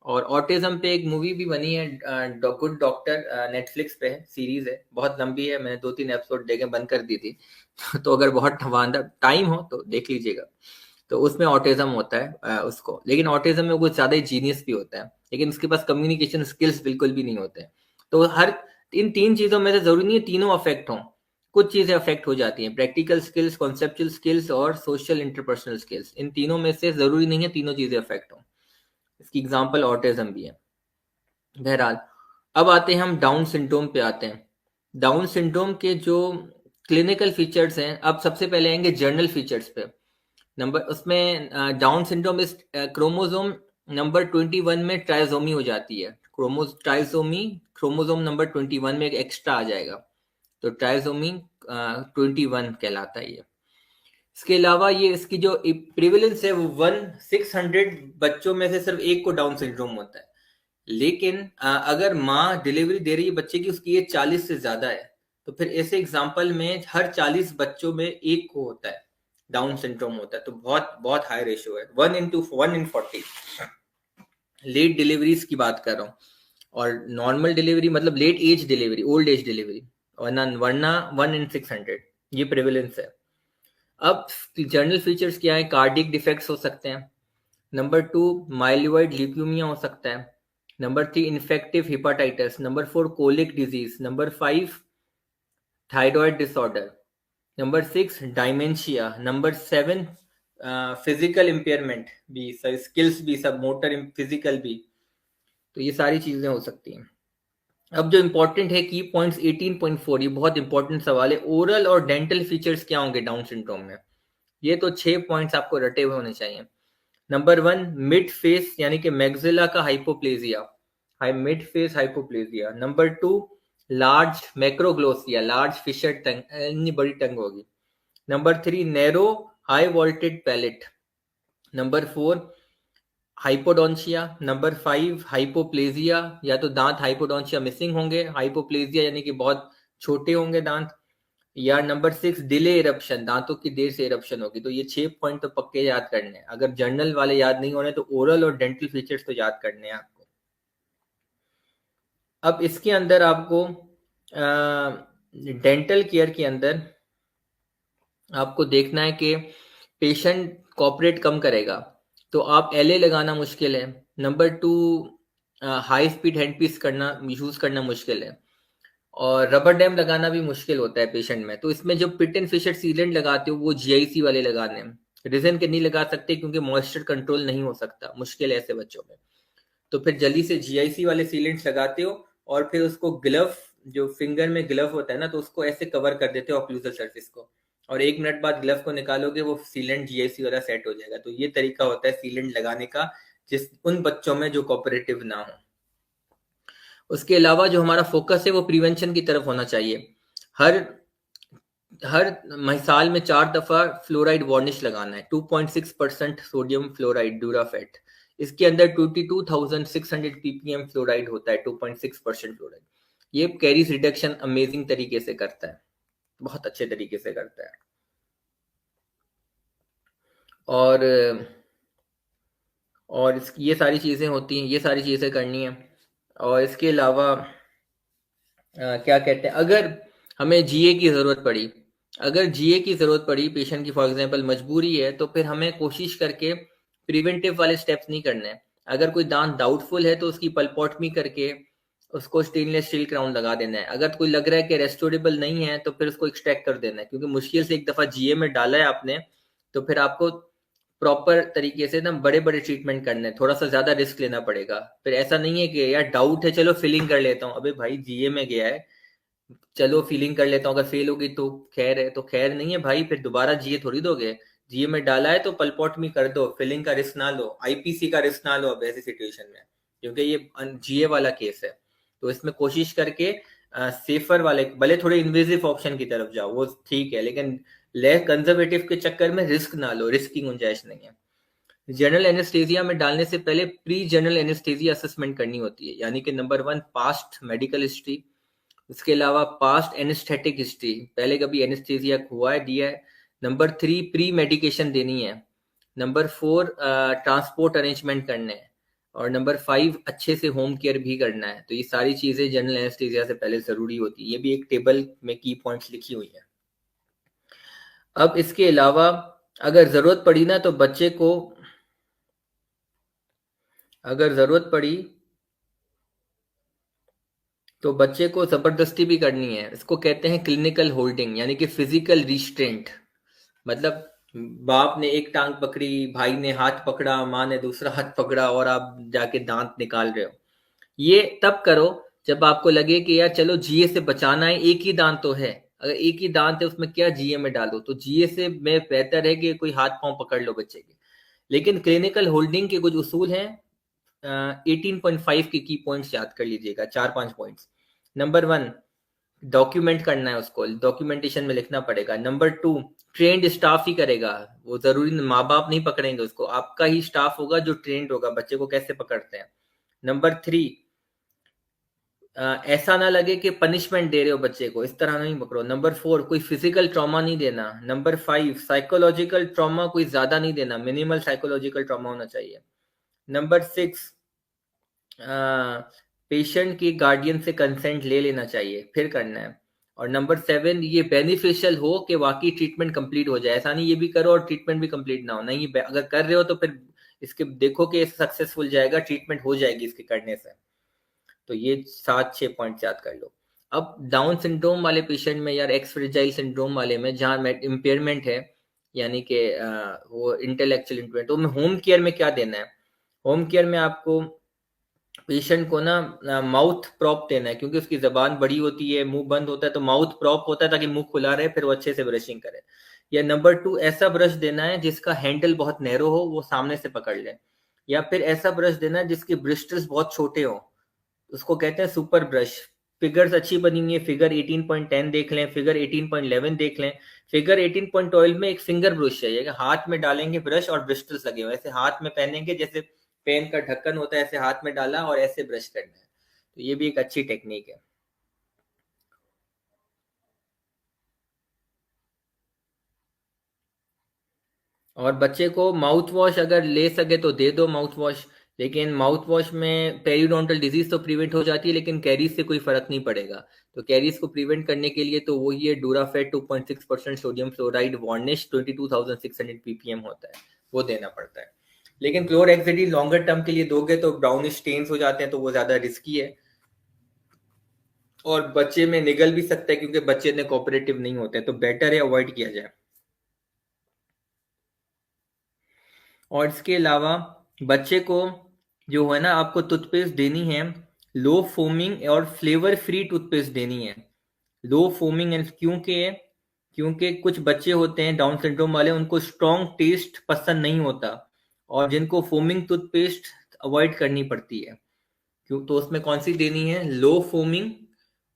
और ऑटिज्म पे एक मूवी भी बनी है, गुड डॉक्टर, नेटफ्लिक्स पे है, सीरीज है, बहुत लंबी है, मैंने 2-3 एपिसोड देखे बंद कर दी थी तो अगर बहुत टाइम हो तो देख लीजिएगा। तो उसमें ऑटिज्म होता है उसको, लेकिन ऑटिज्म में कुछ ज्यादा ही जीनियस भी होता है, लेकिन उसके पास कम्युनिकेशन स्किल्स बिल्कुल भी नहीं होते हैं। तो हर इन 3 चीजों में से जरूरी नहीं है तीनों अफेक्ट हों, कुछ चीजें अफेक्ट हो जाती हैं, प्रैक्टिकल स्किल्स, कॉन्सेप्चुअल स्किल्स और सोशल इंटरपर्सनल स्किल्स। इन तीनों में से जरूरी नहीं है तीनों चीजें अफेक्ट हों। इसकी एग्जांपल ऑटिज्म भी है। बहरहाल अब आते हैं हम डाउन सिंड्रोम पे आते हैं। डाउन सिंड्रोम के जो क्लिनिकल फीचर्स हैं, अब सबसे पहले आएंगे जर्नल फीचर्स पे। नंबर उसमें डाउन सिंड्रोम इस क्रोमोसोम नंबर 21 में ट्राइसोमी हो जाती है। क्रोमोसोम नंबर 21 में एक एक्स्ट्रा आ जाएगा। तो ट्राइसोमी 21 कहलाता है ये। इसके अलावा ये इसकी जो प्रिवेलेंस है वो 1/600 बच्चों में से सिर्फ एक को डाउन सिंड्रोम होता है। लेकिन अगर माँ डिलीवरी दे रही है बच्चे की, उसकी एज 40 से ज्यादा है, तो फिर ऐसे एग्जाम्पल में हर 40 बच्चों में एक को होता है डाउन सिंड्रोम होता है। तो बहुत बहुत हाई रेशियो है, 1:1 in 40। लेट डिलीवरीज की बात कर रहा हूँ, और नॉर्मल डिलीवरी मतलब late age delivery, old age delivery, वरना 1/600 ये प्रेवलेंस है। अब जनरल फीचर्स क्या है? कार्डियक डिफेक्ट्स हो सकते हैं। नंबर 2 माइलियोइड ल्यूकेमिया हो सकता है। Number 3 infective hepatitis. Number 4 colic disease. Number 5 thyroid disorder. Number 6 dementia. Number 7 physical impairment भी, स्किल्स भी, सब मोटर फिजिकल भी। तो ये सारी चीजें हो सकती हैं। अब जो इंपॉर्टेंट है की पॉइंट्स 18.4, ये बहुत इंपॉर्टेंट सवाल है। ओरल और डेंटल फीचर्स क्या होंगे डाउन सिंड्रोम में? ये तो 6 पॉइंट्स आपको रटे हुए होने चाहिए। नंबर 1 मिड फेस यानी कि मैक्सिला का hypoplasia, mid face hypoplasia. Number 2 large macroglossia, large fissure tongue, इतनी बड़ी टंग होगी। Number 3 narrow high vaulted palate. Number 4 hypodontia. Number 5 hypoplasia, या तो दांत हाइपोडोंशिया मिसिंग होंगे, हाइपोप्लेजिया यानी कि बहुत छोटे होंगे दांत, या नंबर 6 डिले इरप्शन, दांतों की देर से इरप्शन होगी। तो ये 6 पॉइंट तो पक्के याद करने हैं। अगर जर्नल वाले याद नहीं हो रहे तो ओरल और डेंटल फीचर्स तो याद करने हैं आपको। अब इसके अंदर आपको डेंटल केयर के अंदर आपको देखना है कि पेशेंट कॉपरेट कम करेगा, तो आप एलए लगाना मुश्किल है। Number 2 high speed hand piece करना, यूज करना मुश्किल है, और रबर डैम लगाना भी मुश्किल होता है पेशेंट में। तो इसमें जो पिट एंड फिशर सीलेंट लगाते हो वो जीआईसी वाले लगाने हैं, रिजन के नहीं लगा सकते क्योंकि मॉइस्चर कंट्रोल नहीं हो सकता, मुश्किल है ऐसे बच्चों में। तो फिर जल्दी से जीआईसी वाले सीलेंट्स लगाते हो, और फिर उसको ग्लव, जो फिंगर में ग्लव होता है ना, तो उसको ऐसे कवर कर देते हो ऑक्लूजल सर्फेस को, और 1 मिनट बाद ग्लव को निकालोगे, वो सीलेंट जीआईसी वाला सेट हो जाएगा। तो ये तरीका होता है सीलेंट लगाने का, जिस उन बच्चों में जो कोऑपरेटिव ना हो। उसके अलावा जो हमारा फोकस है वो प्रिवेंशन की तरफ होना चाहिए। हर साल में 4 दफा फ्लोराइड वार्निश लगाना है, 2.6% सोडियम फ्लोराइड ड्यूराफेट। इसके अंदर 22,600 ppm फ्लोराइड होता है, 2.6% फ्लोराइड। ये कैरीज रिडक्शन अमेजिंग तरीके से करता है, बहुत अच्छे तरीके से करता है। और ये सारी चीजें होती हैं, ये सारी चीजें करनी है। और इसके अलावा क्या कहते हैं, अगर हमें जीए की जरूरत पड़ी, अगर जीए की जरूरत पड़ी पेशेंट की, फॉर एग्जांपल मजबूरी है, तो फिर हमें कोशिश करके प्रिवेंटिव वाले स्टेप्स नहीं करने हैं। अगर कोई दांत डाउटफुल है तो उसकी पल्पोटमी करके उसको स्टेनलेस स्टील क्राउन लगा देना है। अगर कोई लग रहा है कि रेस्टोरेबल नहीं है तो फिर उसको एक्सट्रैक्ट कर देना है, क्योंकि मुश्किल से एक दफा जीए में डाला है आपने, तो फिर आपको प्रॉपर तरीके से ना बड़े बड़े ट्रीटमेंट करने हैं, थोड़ा सा ज्यादा रिस्क लेना पड़ेगा। फिर ऐसा नहीं है कि यार डाउट है चलो फिलिंग कर लेता हूँ, अबे भाई जीए में गया है, चलो फीलिंग कर लेता हूँ, अगर फेल होगी तो खैर है, तो खैर नहीं है भाई, फिर दोबारा जीए थोड़ी दोगे। जीए में डाला है तो पल्पोटमी कर दो, फिलिंग का रिस्क ना लो, आईपीसी का रिस्क ना लो अब ऐसी सिचुएशन में, क्योंकि ये जीए वाला केस है। तो इसमें कोशिश करके सेफर वाले, भले थोड़े इन्वेजिव ऑप्शन की तरफ जाओ वो ठीक है, लेकिन लेस कंजर्वेटिव के चक्कर में रिस्क ना लो, रिस्क की गुंजाइश नहीं है। जनरल एनेस्थेसिया में डालने से पहले प्री जनरल एनेस्थेसिया असेसमेंट करनी होती है, यानी कि नंबर 1 पास्ट मेडिकल हिस्ट्री, उसके अलावा पास्ट एनेस्थेटिक हिस्ट्री, पहले कभी एनेस्थेसिया हुआ है, दिया है। नंबर 3 प्री मेडिकेशन देनी है। नंबर 4 ट्रांसपोर्ट अरेंजमेंट करने हैं। और नंबर 5 अच्छे से होम केयर भी करना है। तो ये सारी चीजें जनरल एनेस्थेसिया से पहले जरूरी होती है। ये भी एक टेबल में की पॉइंट्स लिखी हुई है। अब इसके अलावा अगर जरूरत पड़ी ना तो बच्चे को, अगर जरूरत पड़ी तो बच्चे को जबरदस्ती भी करनी है। इसको कहते हैं क्लिनिकल होल्डिंग, यानी कि फिजिकल रिस्ट्रेंट। मतलब बाप ने एक टांग पकड़ी, भाई ने हाथ पकड़ा, माँ ने दूसरा हाथ पकड़ा, और आप जाके दांत निकाल रहे हो। ये तब करो जब आपको लगे कि यार चलो जीए से बचाना है, एक ही दांत तो है, अगर एक ही दांत है उसमें क्या जीए में डालो, तो जीए से में बेहतर है कि कोई हाथ पांव पकड़ लो बच्चे के। लेकिन क्लिनिकल होल्डिंग के कुछ उसूल हैं, 18.5 के की पॉइंट्स याद कर लीजिएगा, 4-5 पॉइंट्स। नंबर 1 डॉक्यूमेंट करना है उसको, डॉक्यूमेंटेशन में लिखना पड़ेगा। नंबर 2, ट्रेन्ड स्टाफ ही करेगा, वो जरूरी माँ बाप नहीं पकड़ेंगे उसको, आपका ही स्टाफ होगा जो ट्रेंड होगा बच्चे को कैसे पकड़ते हैं। नंबर 3, ऐसा ना लगे कि पनिशमेंट दे रहे हो बच्चे को, इस तरह नहीं पकड़ो। नंबर 4, कोई फिजिकल ट्रॉमा नहीं देना। नंबर 5, साइकोलॉजिकल ट्रॉमा कोई ज्यादा नहीं देना, मिनिमल साइकोलॉजिकल ट्रॉमा होना चाहिए। नंबर 6, पेशेंट की गार्डियन से कंसेंट ले लेना चाहिए फिर करना है। और नंबर 7, ये बेनिफिशियल हो कि वाकई ट्रीटमेंट कंप्लीट हो जाए, ऐसा नहीं ये भी करो और ट्रीटमेंट भी कंप्लीट ना हो, नहीं अगर कर रहे हो तो फिर इसके देखो कि सक्सेसफुल जाएगा, ट्रीटमेंट हो जाएगी इसके करने से। तो ये 7-6 पॉइंट याद कर लो। अब डाउन सिंड्रोम वाले पेशेंट में यार, एक्स फ्रेजाइल सिंड्रोम वाले में जहाँ इम्पेयरमेंट है, यानी कि वो इंटेलेक्चुअल इम्पेयरमेंट, तो होम केयर में क्या देना है? होम केयर में आपको पेशेंट को ना माउथ प्रॉप देना है, क्योंकि उसकी जबान बड़ी होती है, मुंह बंद होता है, तो माउथ प्रॉप होता है ताकि मुंह खुला रहे, फिर वो अच्छे से ब्रशिंग करे। या नंबर 2, ऐसा ब्रश देना है जिसका हैंडल बहुत नैरो हो, वो सामने से पकड़ ले। या फिर ऐसा ब्रश देना है जिसके ब्रिस्टल्स बहुत छोटे हो, उसको कहते हैं सुपर ब्रश। फिगर्स अच्छी बनी हुई है, फिगर 18.10 देख लें, फिगर 18.11 देख लें। फिगर 18.12 में एक फिंगर ब्रश है, हाथ में डालेंगे ब्रश और ब्रिस्टल्स लगे हुए, ऐसे हाथ में पहनेंगे जैसे पेन का ढक्कन होता है, ऐसे हाथ में डाला और ऐसे ब्रश करना है। तो ये भी एक अच्छी टेक्निक है। और बच्चे को माउथ वॉश अगर ले सके तो दे दो माउथ वॉश, लेकिन माउथ वॉश में पेरिडोंटल डिजीज तो प्रिवेंट हो जाती है, लेकिन कैरीज से कोई फर्क नहीं पड़ेगा। तो कैरीज को प्रिवेंट करने के लिए तो वही है, डूराफेट 2.6% सोडियम फ्लोराइड वार्निश 22,600 ppm होता है, वो देना पड़ता है। लेकिन क्लोरहेक्सिडिन लॉन्गर टर्म के लिए दोगे तो ब्राउनिश स्टेन्स हो जाते हैं, तो वो ज्यादा रिस्की है और बच्चे में निगल भी सकता है, क्योंकि बच्चे इतने कोऑपरेटिव नहीं होते, तो बेटर है अवॉइड किया जाए। और इसके अलावा बच्चे को जो है ना, आपको टूथपेस्ट देनी है, लो फोमिंग और फ्लेवर फ्री टूथपेस्ट देनी है। लो फोमिंग एंड क्योंकि कुछ बच्चे होते हैं डाउन सिंड्रोम वाले, उनको स्ट्रॉन्ग टेस्ट पसंद नहीं होता और जिनको फोमिंग टूथपेस्ट अवॉइड करनी पड़ती है। क्यों? तो उसमें कौन सी देनी है? लो फोमिंग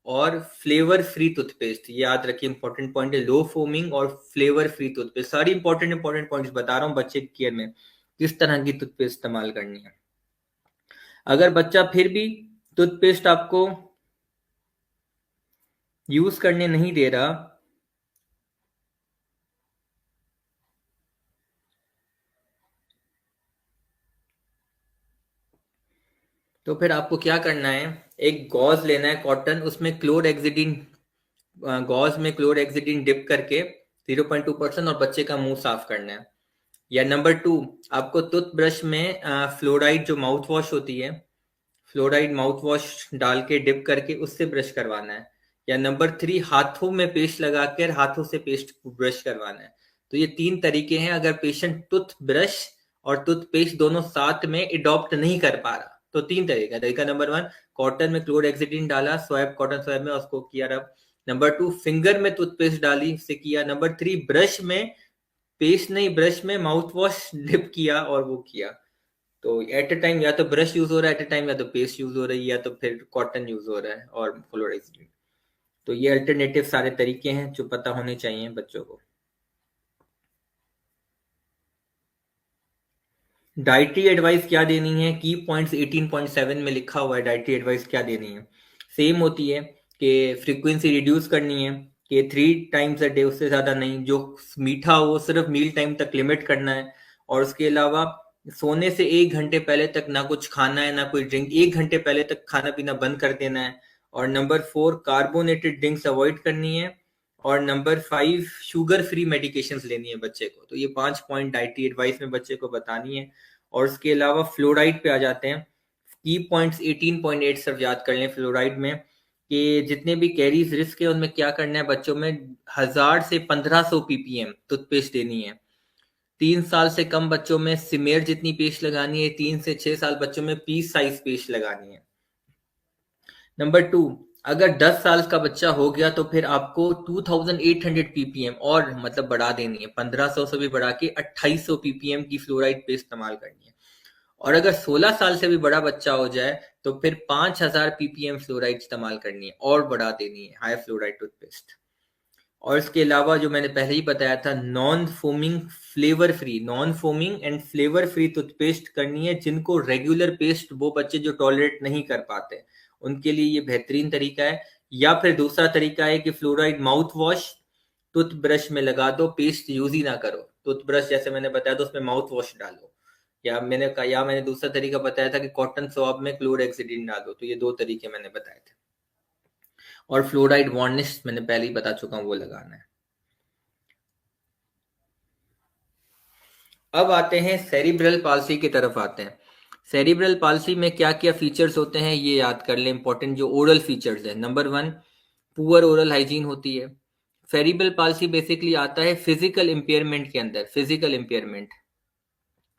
और फ्लेवर फ्री टूथपेस्ट। याद रखिए, इंपॉर्टेंट पॉइंट है, लो फोमिंग और फ्लेवर फ्री टूथपेस्ट। सारी इंपॉर्टेंट पॉइंट्स बता रहा हूँ बच्चे की केयर में किस तरह की टूथपेस्ट इस्तेमाल करनी है। अगर बच्चा फिर भी टूथपेस्ट आपको यूज करने नहीं दे रहा, तो फिर आपको क्या करना है, एक गॉज लेना है कॉटन, उसमें क्लोरहेक्सिडिन, गॉज में क्लोरहेक्सिडिन डिप करके 0.2% और बच्चे का मुंह साफ करना है। या नंबर 2, आपको टूथब्रश में फ्लोराइड जो माउथ वॉश होती है, फ्लोराइड माउथ वॉश डाल के डिप करके उससे ब्रश करवाना है। या नंबर 3, हाथों में पेस्ट लगाकर हाथों से पेस्ट ब्रश करवाना है। तो ये 3 तरीके हैं अगर पेशेंट टूथ ब्रश और टूथपेस्ट दोनों साथ में अडॉप्ट नहीं कर पा रहा, तो 3 तरीका। तरीका नंबर 1, कॉटन में क्लोरहेक्सिडिन डाला, स्वैब कॉटन स्वैब में, उसको किया रब। नंबर 2, फिंगर में टूथपेस्ट डाली, उससे किया। नंबर 3, ब्रश में, पेस्ट नहीं ब्रश में माउथ वॉश डिप किया और वो किया। तो एट अ टाइम या तो ब्रश यूज हो रहा है, एट अ टाइम या तो पेस्ट यूज हो रही है, या तो फिर कॉटन यूज हो रहा है और फ्लोराइड। तो ये अल्टरनेटिव सारे तरीके हैं जो पता होने चाहिए बच्चों को। डाइटरी एडवाइस क्या देनी है? की पॉइंट्स 18.7 में लिखा हुआ है, डाइटरी एडवाइस क्या देनी है। सेम होती है कि फ्रीक्वेंसी रिड्यूस करनी है, कि 3 times a day, उससे ज्यादा नहीं। जो मीठा हो सिर्फ मील टाइम तक लिमिट करना है। और उसके अलावा सोने से 1 घंटे पहले तक ना कुछ खाना है ना कोई ड्रिंक, 1 घंटे पहले तक खाना पीना बंद कर देना है। और नंबर 4, कार्बोनेटेड ड्रिंक्स अवॉइड करनी है। और नंबर 5, शुगर फ्री मेडिकेशंस लेनी है बच्चे को। तो ये 5 पॉइंट डाइटरी एडवाइस में बच्चे को बतानी है। और उसके अलावा फ्लोराइड पे आ जाते हैं। की पॉइंट्स 18.8 सिर्फ याद कर लें फ्लोराइड में, कि जितने भी कैरीज रिस्क है उनमें क्या करना है बच्चों में, 1000 से 1500 ppm टूथपेस्ट देनी है। 3 साल से कम बच्चों में सिमेर जितनी पेस्ट लगानी है, 3 से 6 साल बच्चों में पीस साइज पेस्ट लगानी है। नंबर 2, अगर 10 साल का बच्चा हो गया तो फिर आपको 2800 ppm और मतलब बढ़ा देनी है, 1500 से भी बढ़ा के 2800 ppm की फ्लोराइड पेस्ट इस्तेमाल करनी है। और अगर 16 साल से भी बड़ा बच्चा हो जाए तो फिर 5000 ppm फ्लोराइड इस्तेमाल करनी है और बढ़ा देनी है हाई फ्लोराइड टूथपेस्ट। और इसके अलावा जो मैंने पहले ही बताया था, non foaming and flavour free toothpaste करनी है। जिनको रेगुलर पेस्ट, वो बच्चे जो टॉलरेट नहीं कर पाते, उनके लिए ये बेहतरीन तरीका है। या फिर दूसरा तरीका है कि फ्लोराइड माउथ वॉश टूथब्रश में लगा दो, पेस्ट यूज ही ना करो। टूथब्रश जैसे मैंने बताया, तो उसमें माउथ वॉश डालो। मैंने दूसरा तरीका बताया था कि कॉटन स्वॉब में क्लोरहेक्सिडिन डालो। तो ये दो तरीके मैंने बताए थे। और फ्लोराइड वार्निश मैंने पहले ही बता चुका हूँ, वो लगाना है। अब आते हैं सेरिब्रल पाल्सी की तरफ आते हैं। सेरिब्रल पाल्सी में क्या क्या फीचर्स होते हैं ये याद कर लें। इंपॉर्टेंट जो ओरल फीचर्स है, नंबर 1, पुअर ओरल हाइजीन होती है। सेरिब्रल पाल्सी बेसिकली आता है फिजिकल इंपेयरमेंट के अंदर, फिजिकल इंपेयरमेंट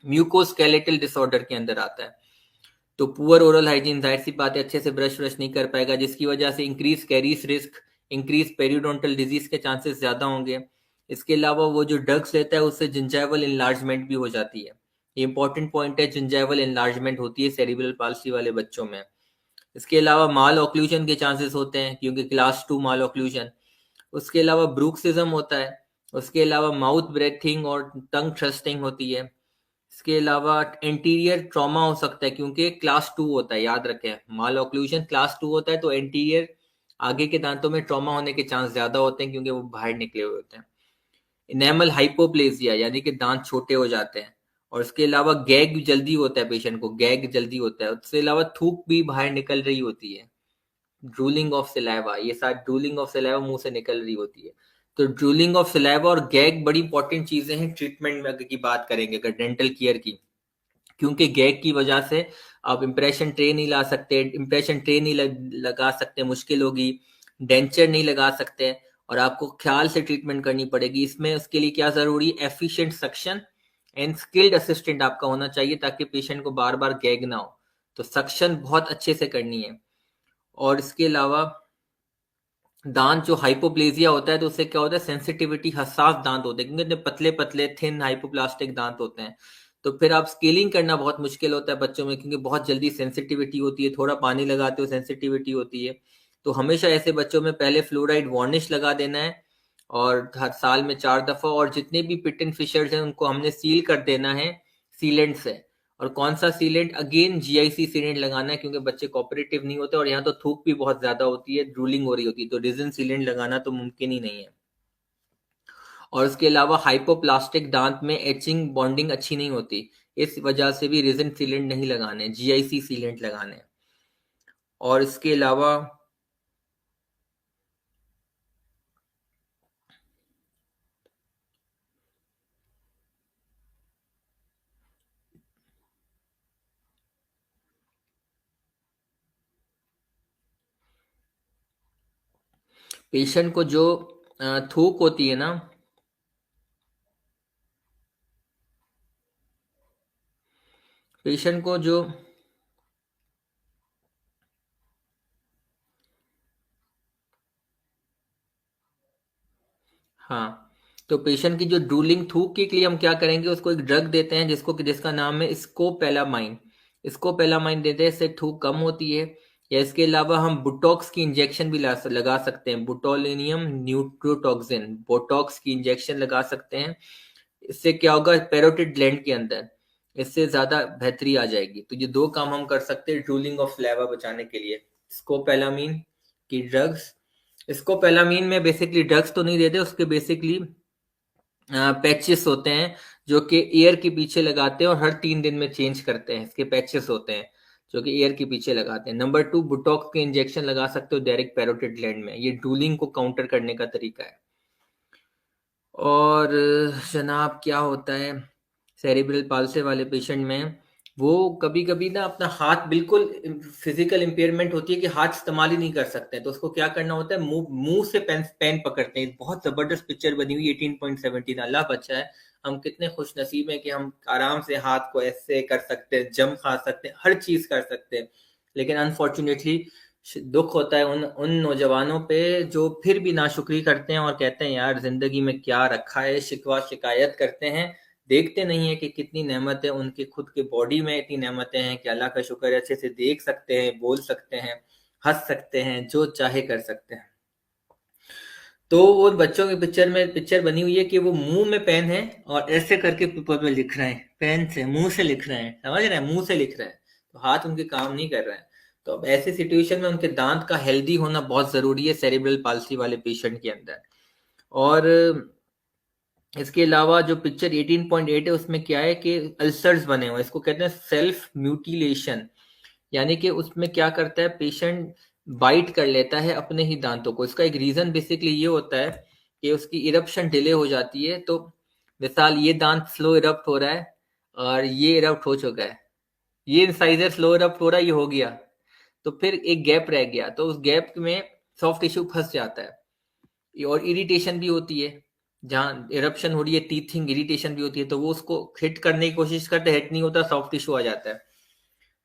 म्यूकोस्केलेटल डिसऑर्डर के अंदर आता है। तो पुअर ओरल हाइजीन, जाहिर सी बात है, अच्छे से ब्रश नहीं कर पाएगा, जिसकी वजह से increase carries risk, increase periodontal disease के चांसेस ज्यादा होंगे। इसके अलावा वो जो ड्रग्स लेता है उससे जिंजाइवल इनलार्जमेंट भी हो जाती है। ये इंपॉर्टेंट पॉइंट है, जिंजाइवल इनलार्जमेंट होती है सेरिब्रल पाल्सी वाले बच्चों में। इसके अलावा माल ऑक्लूजन के चांसेस होते हैं, क्योंकि क्लास 2 माल ऑक्लूजन। उसके अलावा ब्रूक्सिज्म होता है। उसके अलावा माउथ ब्रेथिंग और टंग थ्रस्टिंग होती है। इसके अलावा एंटीरियर ट्रॉमा हो सकता है, क्योंकि क्लास 2 होता है, याद रखें, माल ऑक्लूजन क्लास 2 होता है, तो एंटीरियर आगे के दांतों में ट्रॉमा होने के चांस ज्यादा होते हैं, क्योंकि वो बाहर निकले हुए होते हैं। इनेमल हाइपोप्लेजिया, यानी कि दांत छोटे हो जाते हैं। और इसके अलावा गैग जल्दी होता है, पेशेंट को गैग जल्दी होता है। उसके अलावा थूक भी बाहर निकल रही होती है, ड्रूलिंग ऑफ सलाइवा, ये सारी ड्रूलिंग ऑफ सलाइवा मुंह से निकल रही होती है। तो ड्रूलिंग ऑफ सलाइवा और गैग बड़ी इंपॉर्टेंट चीजें हैं ट्रीटमेंट में, अगर की बात करेंगे अगर डेंटल केयर की। क्योंकि गैग की वजह से आप इंप्रेशन ट्रे नहीं ला सकते, इंप्रेशन ट्रे नहीं लगा सकते, मुश्किल होगी, डेंचर नहीं लगा सकते, और आपको ख्याल से ट्रीटमेंट करनी पड़ेगी। इसमें उसके लिए क्या जरूरी, efficient suction and skilled assistant आपका होना चाहिए, ताकि पेशेंट को बार बार गैग ना हो। तो सक्शन बहुत अच्छे से करनी है। और इसके अलावा दांत जो हाइपोप्लेजिया होता है, तो उससे क्या होता है, सेंसिटिविटी, हसास दांत होते हैं, क्योंकि इतने पतले पतले थिन हाइपोप्लास्टिक दांत होते हैं। तो फिर आप स्केलिंग करना बहुत मुश्किल होता है बच्चों में, क्योंकि बहुत जल्दी सेंसिटिविटी होती है, थोड़ा पानी लगाते हो सेंसिटिविटी होती है। तो हमेशा ऐसे बच्चों में पहले फ्लोराइड वार्निश लगा देना है, और हर साल में 4 दफा। और जितने भी पिट एंड फिशर्स हैं उनको हमने सील कर देना है सीलेंट से। और कौन सा सीलेंट, अगेन जीआईसी सीलेंट लगाना है, क्योंकि बच्चे कोऑपरेटिव नहीं होते, और यहाँ तो थूक भी बहुत ज्यादा होती है, ड्रूलिंग हो रही होती है, तो रिजिन सीलेंट लगाना तो मुमकिन ही नहीं है। और उसके अलावा हाइपोप्लास्टिक दांत में एचिंग बॉन्डिंग अच्छी नहीं होती, इस वजह से भी रिजिन सीलेंट नहीं लगाने, जीआईसी सीलेंट लगाने। और इसके अलावा पेशेंट को जो थूक होती है ना, पेशेंट को जो हाँ, तो पेशेंट की जो ड्रूलिंग थूक के लिए हम क्या करेंगे, उसको एक ड्रग देते हैं जिसका नाम है स्कोपेलामाइन। स्कोपेलामाइन देते हैं, इससे थूक कम होती है। या इसके अलावा हम बुटॉक्स की इंजेक्शन भी लगा सकते हैं, बुटोलिनियम न्यूट्रोटॉक्सिन, बोटॉक्स की इंजेक्शन लगा सकते हैं। इससे क्या होगा, पैरोटिड ग्लैंड के अंदर इससे ज्यादा बेहतरी आ जाएगी। तो ये दो काम हम कर सकते हैं ड्रूलिंग ऑफ सलाइवा बचाने के लिए, स्कोपेलामीन की ड्रग्स। इसको पेलामीन में बेसिकली ड्रग्स तो नहीं देते, उसके बेसिकली पैचेस होते हैं, जो कि एयर के पीछे लगाते हैं और हर 3 दिन में चेंज करते हैं। इसके पैचेस होते हैं जो कि एयर के पीछे लगाते हैं। नंबर 2, बुटॉक्स के इंजेक्शन लगा सकते हो डायरेक्ट पैरोटिड ग्लैंड में, ये ड्रूलिंग को काउंटर करने का तरीका है। और जनाब क्या होता है सेरिब्रल पाल्सी वाले पेशेंट में, वो कभी कभी ना अपना हाथ, बिल्कुल फिजिकल इंपेयरमेंट होती है कि हाथ इस्तेमाल ही नहीं कर सकते हैं, तो उसको क्या करना होता है, मुंह मुंह से पेन पेन पकड़ते हैं। बहुत जबरदस्त पिक्चर बनी हुई 18.17, अल्लाह बचा है। हम कितने खुश नसीब हैं कि हम आराम से हाथ को ऐसे कर सकते हैं, जम खा सकते हैं, हर चीज कर सकते हैं। लेकिन अनफॉर्चुनेटली दुख होता है उन उन नौजवानों पे जो फिर भी नाशुक्री करते हैं और कहते हैं यार जिंदगी में क्या रखा है, शिकवा शिकायत करते हैं, देखते नहीं है कि कितनी नेमतें उनके खुद के बॉडी में, इतनी नेमतें हैं कि अल्लाह का शुक्र है, अच्छे से देख सकते हैं, बोल सकते हैं, हंस सकते हैं, जो चाहे कर सकते हैं। तो वो बच्चों की पिक्चर बनी हुई है कि वो मुंह में पेन है और ऐसे करके पेपर पे लिख रहे हैं, पेन से मुंह से लिख रहे हैं, समझ रहे हैं, मुंह से लिख रहे हैं, तो हाथ उनके काम नहीं कर रहे हैं। तो अब ऐसी सिचुएशन में उनके दांत का हेल्दी होना बहुत जरूरी है सेरिब्रल पाल्सी वाले पेशेंट के अंदर। और इसके अलावा जो पिक्चर 18.8 है उसमें क्या है कि अल्सर्स बने हुए, इसको कहते हैं सेल्फ म्यूटिलेशन। यानी कि उसमें क्या करता है, पेशेंट बाइट कर लेता है अपने ही दांतों को। इसका एक रीजन बेसिकली ये होता है कि उसकी इरप्शन डिले हो जाती है। तो मिसाल, ये दांत स्लो इरप्ट हो रहा है और ये इरप्ट हो चुका है, ये इंसाइजर स्लो इरप्ट हो रहा है, ये हो गया, तो फिर एक गैप रह गया, तो उस गैप में सॉफ्ट टिश्यू फंस जाता है और इरिटेशन भी होती है। जहाँ इरप्शन हो रही है, टीथिंग इरिटेशन भी होती है, तो वो उसको हिट करने की कोशिश करते हैं, हिट नहीं होता, सॉफ्ट टिश्यू आ जाता है।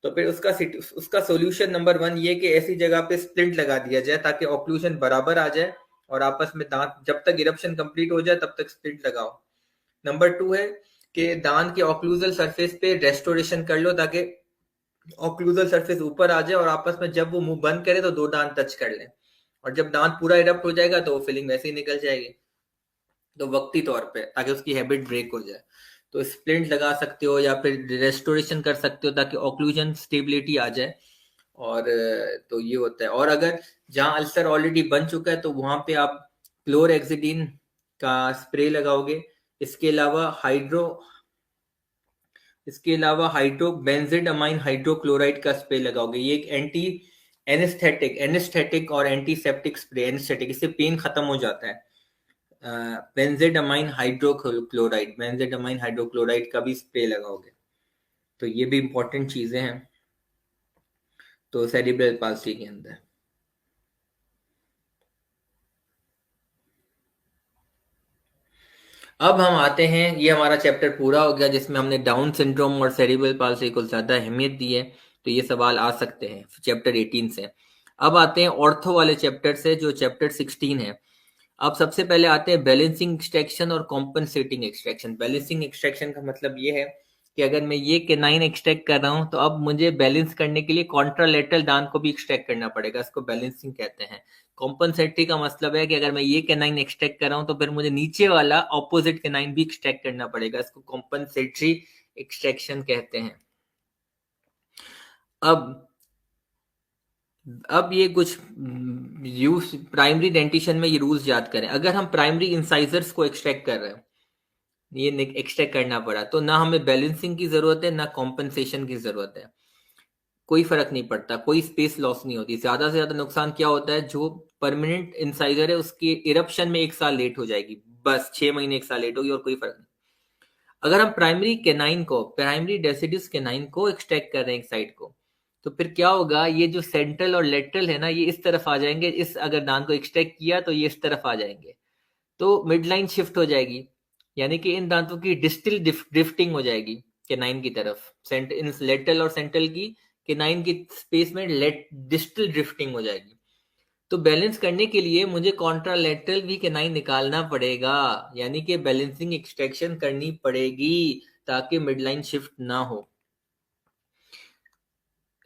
तो फिर उसका सॉल्यूशन नंबर 1 ये कि ऐसी जगह पे स्प्लिंट लगा दिया जाए ताकि ऑक्लूजन बराबर आ जाए और आपस में दांत, जब तक इरप्शन कंप्लीट हो जाए तब तक स्प्लिंट लगाओ। नंबर 2 है कि दांत के ऑक्लूजल सरफेस पे रेस्टोरेशन कर लो ताकि ऑक्लूजल सरफेस ऊपर आ जाए और आपस में जब वो मुंह बंद करे तो दो दांत टच कर लें, और जब दांत पूरा इरप्ट हो जाएगा तो वो फिलिंग वैसे ही निकल जाएगी, तो वक्ती तौर पे, ताकि उसकी हैबिट ब्रेक हो जाए। तो स्प्लिंट लगा सकते हो या फिर रेस्टोरेशन कर सकते हो ताकि ऑक्लूजन स्टेबिलिटी आ जाए। और तो ये होता है। और अगर जहाँ अल्सर ऑलरेडी बन चुका है तो वहां पे आप क्लोरहेक्सिडिन का स्प्रे लगाओगे। इसके अलावा हाइड्रोबेंजिडामाइन हाइड्रोक्लोराइड का स्प्रे लगाओगे। ये एक एंटी एनेस्थेटिक और एंटीसेप्टिक स्प्रे, एनेस्थेटिक, इससे पेन खत्म हो जाता है। बेंजेडामाइन हाइड्रोक्लोराइड का भी स्प्रे लगाओगे। तो ये भी इंपॉर्टेंट चीजें हैं तो सेरिब्रल पाल्सी के अंदर। अब हम आते हैं, ये हमारा चैप्टर पूरा हो गया जिसमें हमने डाउन सिंड्रोम और सेरिब्रल पाल्सी को ज्यादा अहमियत दी है। तो ये सवाल आ सकते हैं चैप्टर 18 से। अब आते हैं ऑर्थो वाले चैप्टर से, जो चैप्टर 16 है। अब सबसे पहले आते हैं बैलेंसिंग एक्सट्रैक्शन और कॉम्पनसेटिंग एक्सट्रैक्शन। बैलेंसिंग एक्सट्रैक्शन का मतलब ये है कि अगर मैं ये केनाइन एक्सट्रैक्ट कर रहा हूं तो अब मुझे बैलेंस करने के लिए कॉन्ट्रालेटरल दांत को भी एक्सट्रैक्ट करना पड़ेगा, इसको बैलेंसिंग कहते हैं। कॉम्पनसेटरी का मतलब है कि अगर मैं ये केनाइन एक्सट्रैक्ट कर रहा हूं तो फिर मुझे नीचे वाला ऑपोजिट केनाइन भी एक्सट्रैक्ट करना पड़ेगा, इसको कॉम्पनसेटरी एक्सट्रैक्शन कहते हैं। अब ये कुछ यूज प्राइमरी डेंटिशन में ये रूल्स याद करें। अगर हम प्राइमरी इंसाइजर्स को एक्सट्रैक्ट कर रहे हैं, ये एक्सट्रैक्ट करना पड़ा, तो ना हमें बैलेंसिंग की जरूरत है ना कॉम्पनसेशन की जरूरत है, कोई फर्क नहीं पड़ता, कोई स्पेस लॉस नहीं होती। ज्यादा से ज्यादा नुकसान क्या होता है, जो परमानेंट इंसाइजर है उसकी इरप्शन में 1 साल लेट हो जाएगी, बस 6 महीने 1 साल लेट होगी और कोई फर्क नहीं। अगर हम प्राइमरी डेसिडस केनाइन को एक्सट्रैक्ट कर रहे हैं एक साइड को, तो फिर क्या होगा, ये जो सेंट्रल और लेटरल है ना, ये इस तरफ आ जाएंगे। इस अगर दांत को एक्सट्रैक्ट किया तो ये इस तरफ आ जाएंगे, तो मिड लाइन शिफ्ट हो जाएगी, यानी कि इन दांतों की डिस्टल ड्रिफ्टिंग हो जाएगी केनाइन की तरफ। इन लेटरल और सेंट्रल की केनाइन की स्पेस में डिस्टल ड्रिफ्टिंग हो जाएगी। तो बैलेंस करने के लिए मुझे कॉन्ट्रालेटरल भी केनाइन निकालना पड़ेगा, यानी कि बैलेंसिंग एक्सट्रैक्शन करनी पड़ेगी ताकि मिडलाइन शिफ्ट ना हो।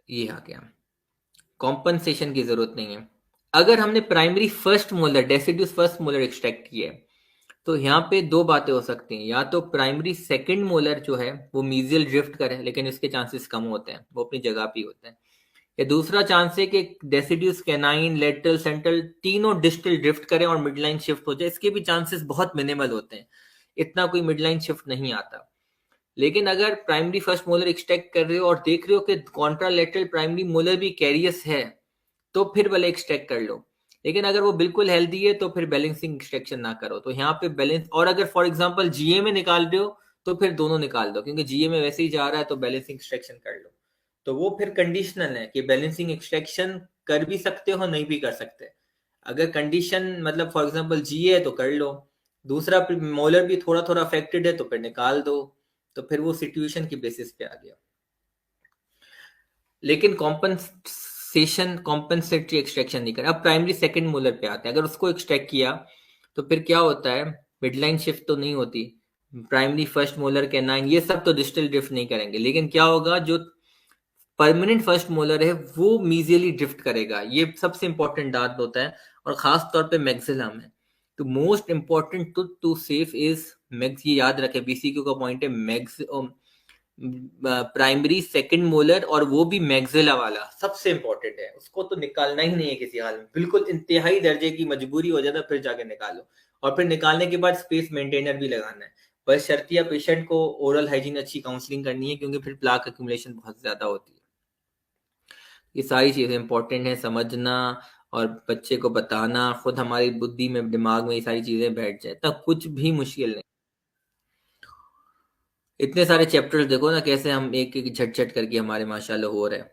ये आ गया, कॉम्पनसेशन की जरूरत नहीं है। अगर हमने primary first molar deciduous first molar extract किया है तो यहाँ पे दो बातें हो सकती हैं, या तो प्राइमरी सेकंड मोलर जो है वो मीजियल ड्रिफ्ट करे, लेकिन इसके चांसेस कम होते हैं, वो अपनी जगह पे होते हैं। या दूसरा चांस है कि डेसिडुस कैनाइन लेटरल सेंट्रल तीनों डिस्टल ड्रिफ्ट करें और मिडलाइन शिफ्ट हो जाए, इसके भी चांसेस बहुत मिनिमल होते हैं, इतना कोई मिडलाइन शिफ्ट नहीं आता। लेकिन अगर प्राइमरी फर्स्ट मोलर एक्सट्रैक्ट कर रहे हो और देख रहे हो कि कॉन्ट्रालेटरल प्राइमरी मोलर भी कैरियस है, तो फिर भले एक्सट्रैक्ट कर लो। लेकिन अगर वो बिल्कुल हेल्दी है तो फिर बैलेंसिंग एक्सट्रैक्शन ना करो। तो यहाँ पे बैलेंस, और अगर फॉर एग्जांपल जीए में निकाल रहे हो तो फिर दोनों निकाल दो, क्योंकि जीए में वैसे ही जा रहा है तो बैलेंसिंग एक्सट्रैक्शन कर लो। तो वो फिर कंडीशनल है कि बैलेंसिंग एक्सट्रैक्शन कर भी सकते हो, नहीं भी कर सकते। अगर कंडीशन मतलब फॉर एग्जांपल जीए है तो कर लो, दूसरा मोलर भी थोड़ा थोड़ा अफेक्टेड है तो फिर निकाल दो। तो फिर वो सिचुएशन की बेसिस पे आ गया। लेकिन कॉम्पनसेटरी एक्सट्रैक्शन नहीं करें। अब प्राइमरी सेकंड मोलर पे आते हैं, अगर उसको एक्सट्रैक्ट किया तो फिर क्या होता है, मिडलाइन शिफ्ट तो नहीं होती, प्राइमरी फर्स्ट मोलर कैनाइन, ये सब तो डिस्टल ड्रिफ्ट नहीं करेंगे, लेकिन क्या होगा, जो परमानेंट फर्स्ट मोलर है वो मीजियली ड्रिफ्ट करेगा। ये सबसे इंपॉर्टेंट दांत होता है, और खास तौर पे मैक्सिलम है। तो most important to safe is max, ये याद रखें, बीसीक्यू का पॉइंट है मैक्स, प्राइमरी सेकंड मोलर, और वो भी मैक्सिला वाला सबसे इंपॉर्टेंट है, उसको तो निकालना ही नहीं है किसी हाल में, बिल्कुल इंतहाई दर्जे की मजबूरी हो जाता है फिर जाके निकालो, और फिर निकालने के बाद स्पेस मेंटेनर भी लगाना है। बस शर्तिया पेशेंट को ओरल हाइजीन अच्छी काउंसलिंग करनी है, क्योंकि फिर प्लाक एक्यूमुलेशन बहुत ज्यादा होती है। ये सारी चीजें इंपॉर्टेंट है समझना, और बच्चे को बताना, खुद हमारी बुद्धि में, दिमाग में ये सारी चीजें बैठ जाए तब कुछ भी मुश्किल नहीं। इतने सारे चैप्टर्स देखो ना, कैसे हम एक एक झट झट करके हमारे माशाल्लाह हो रहे हैं।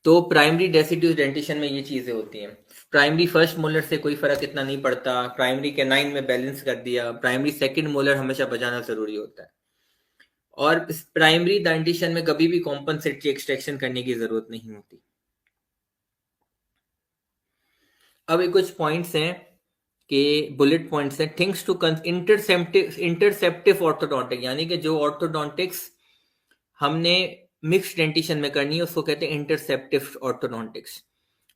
तो प्राइमरी डेसिड्यूस डेंटिशन में ये चीजें होती हैं। प्राइमरी फर्स्ट मोलर से कोई फर्क इतना नहीं पड़ता, प्राइमरी कैनाइन में बैलेंस कर दिया, प्राइमरी सेकंड मोलर हमेशा बचाना जरूरी होता है, और इस प्राइमरी डेंटिशन में कभी भी कॉम्पनसेटरी एक्सट्रैक्शन करने की जरूरत नहीं होती। अब ये कुछ पॉइंट्स हैं कि बुलेट पॉइंट्स हैं, थिंग्स टू इंटरसेप्टिव ऑर्थोडोंटिक, यानी कि जो ऑर्थोडोंटिक्स हमने मिक्स डेंटिशन में करनी है उसको कहते हैं इंटरसेप्टिव ऑर्थोडोंटिक्स।